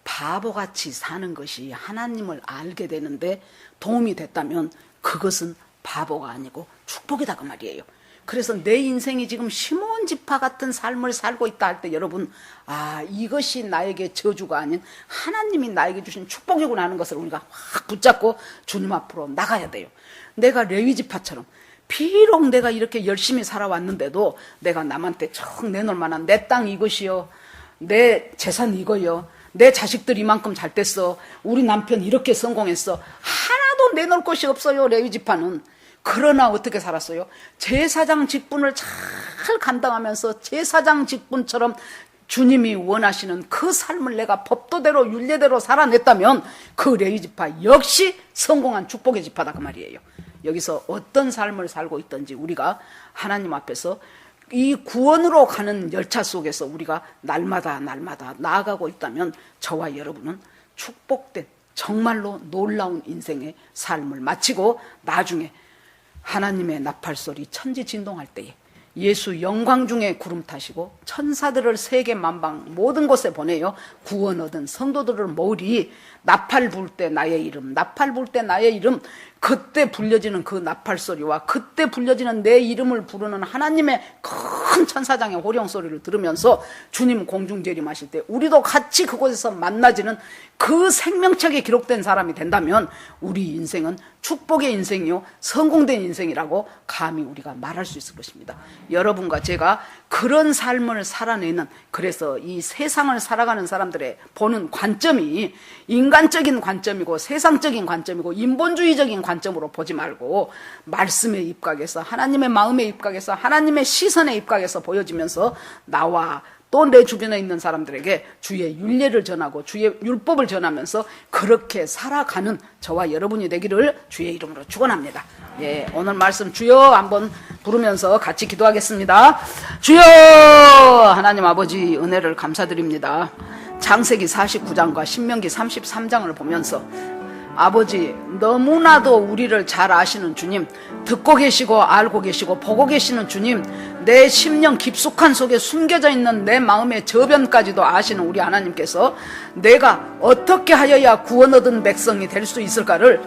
바보같이 사는 것이 하나님을 알게 되는데 도움이 됐다면 그것은 바보가 아니고 축복이다 그 말이에요. 그래서 내 인생이 지금 시므온 지파 같은 삶을 살고 있다 할 때 여러분, 아, 이것이 나에게 저주가 아닌 하나님이 나에게 주신 축복이구나 하는 것을 우리가 확 붙잡고 주님 앞으로 나가야 돼요. 내가 레위 지파처럼 비록 내가 이렇게 열심히 살아왔는데도 내가 남한테 척 내놓을 만한 내 땅 이것이요, 내 재산 이거요, 내 자식들 이만큼 잘 됐어, 우리 남편 이렇게 성공했어, 하나도 내놓을 것이 없어요. 레위 지파는. 그러나 어떻게 살았어요? 제사장 직분을 잘 감당하면서 제사장 직분처럼 주님이 원하시는 그 삶을 내가 법도대로 율례대로 살아냈다면 그 레위 지파 역시 성공한 축복의 지파다 그 말이에요. 여기서 어떤 삶을 살고 있든지 우리가 하나님 앞에서 이 구원으로 가는 열차 속에서 우리가 날마다 나아가고 있다면 저와 여러분은 축복된 정말로 놀라운 인생의 삶을 마치고 나중에 하나님의 나팔소리 천지 진동할 때에 예수 영광 중에 구름 타시고 천사들을 세계 만방 모든 곳에 보내요 구원 얻은 성도들을 모으리. 나팔 불 때 나의 이름, 나팔 불 때 나의 이름, 그때 불려지는 그 나팔 소리와 그때 불려지는 내 이름을 부르는 하나님의 큰 천사장의 호령 소리를 들으면서 주님 공중 재림하실 때 우리도 같이 그곳에서 만나지는 그 생명책에 기록된 사람이 된다면 우리 인생은 축복의 인생이요 성공된 인생이라고 감히 우리가 말할 수 있을 것입니다. 여러분과 제가 그런 삶을 살아내는, 그래서 이 세상을 살아가는 사람들의 보는 관점이 인간적인 관점이고 세상적인 관점이고 인본주의적인 관점으로 보지 말고 말씀의 입각에서 하나님의 마음의 입각에서 하나님의 시선의 입각에서 보여지면서 나와 또 내 주변에 있는 사람들에게 주의 율례를 전하고 주의 율법을 전하면서 그렇게 살아가는 저와 여러분이 되기를 주의 이름으로 축원합니다. 예, 오늘 말씀 주여 한번 부르면서 같이 기도하겠습니다. 주여 하나님 아버지 은혜를 감사드립니다. 창세기 49장과 신명기 33장을 보면서 아버지 너무나도 우리를 잘 아시는 주님, 듣고 계시고 알고 계시고 보고 계시는 주님, 내 심령 깊숙한 속에 숨겨져 있는 내 마음의 저변까지도 아시는 우리 하나님께서 내가 어떻게 하여야 구원 얻은 백성이 될 수 있을까를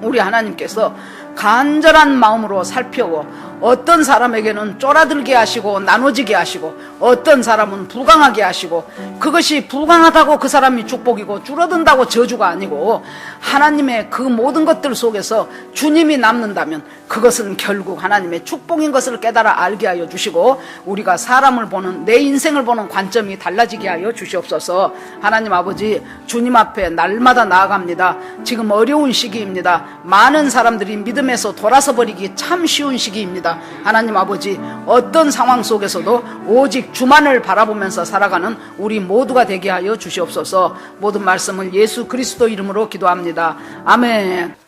우리 하나님께서 간절한 마음으로 살펴고 어떤 사람에게는 쫄아들게 하시고 나눠지게 하시고 어떤 사람은 불강하게 하시고 그것이 불강하다고 그 사람이 축복이고 줄어든다고 저주가 아니고 하나님의 그 모든 것들 속에서 주님이 남는다면 그것은 결국 하나님의 축복인 것을 깨달아 알게 하여 주시고 우리가 사람을 보는 내 인생을 보는 관점이 달라지게 하여 주시옵소서. 하나님 아버지 주님 앞에 날마다 나아갑니다. 지금 어려운 시기입니다. 많은 사람들이 믿음에서 돌아서 버리기 참 쉬운 시기입니다. 하나님 아버지 어떤 상황 속에서도 오직 주만을 바라보면서 살아가는 우리 모두가 되게 하여 주시옵소서. 모든 말씀을 예수 그리스도 이름으로 기도합니다. 아멘.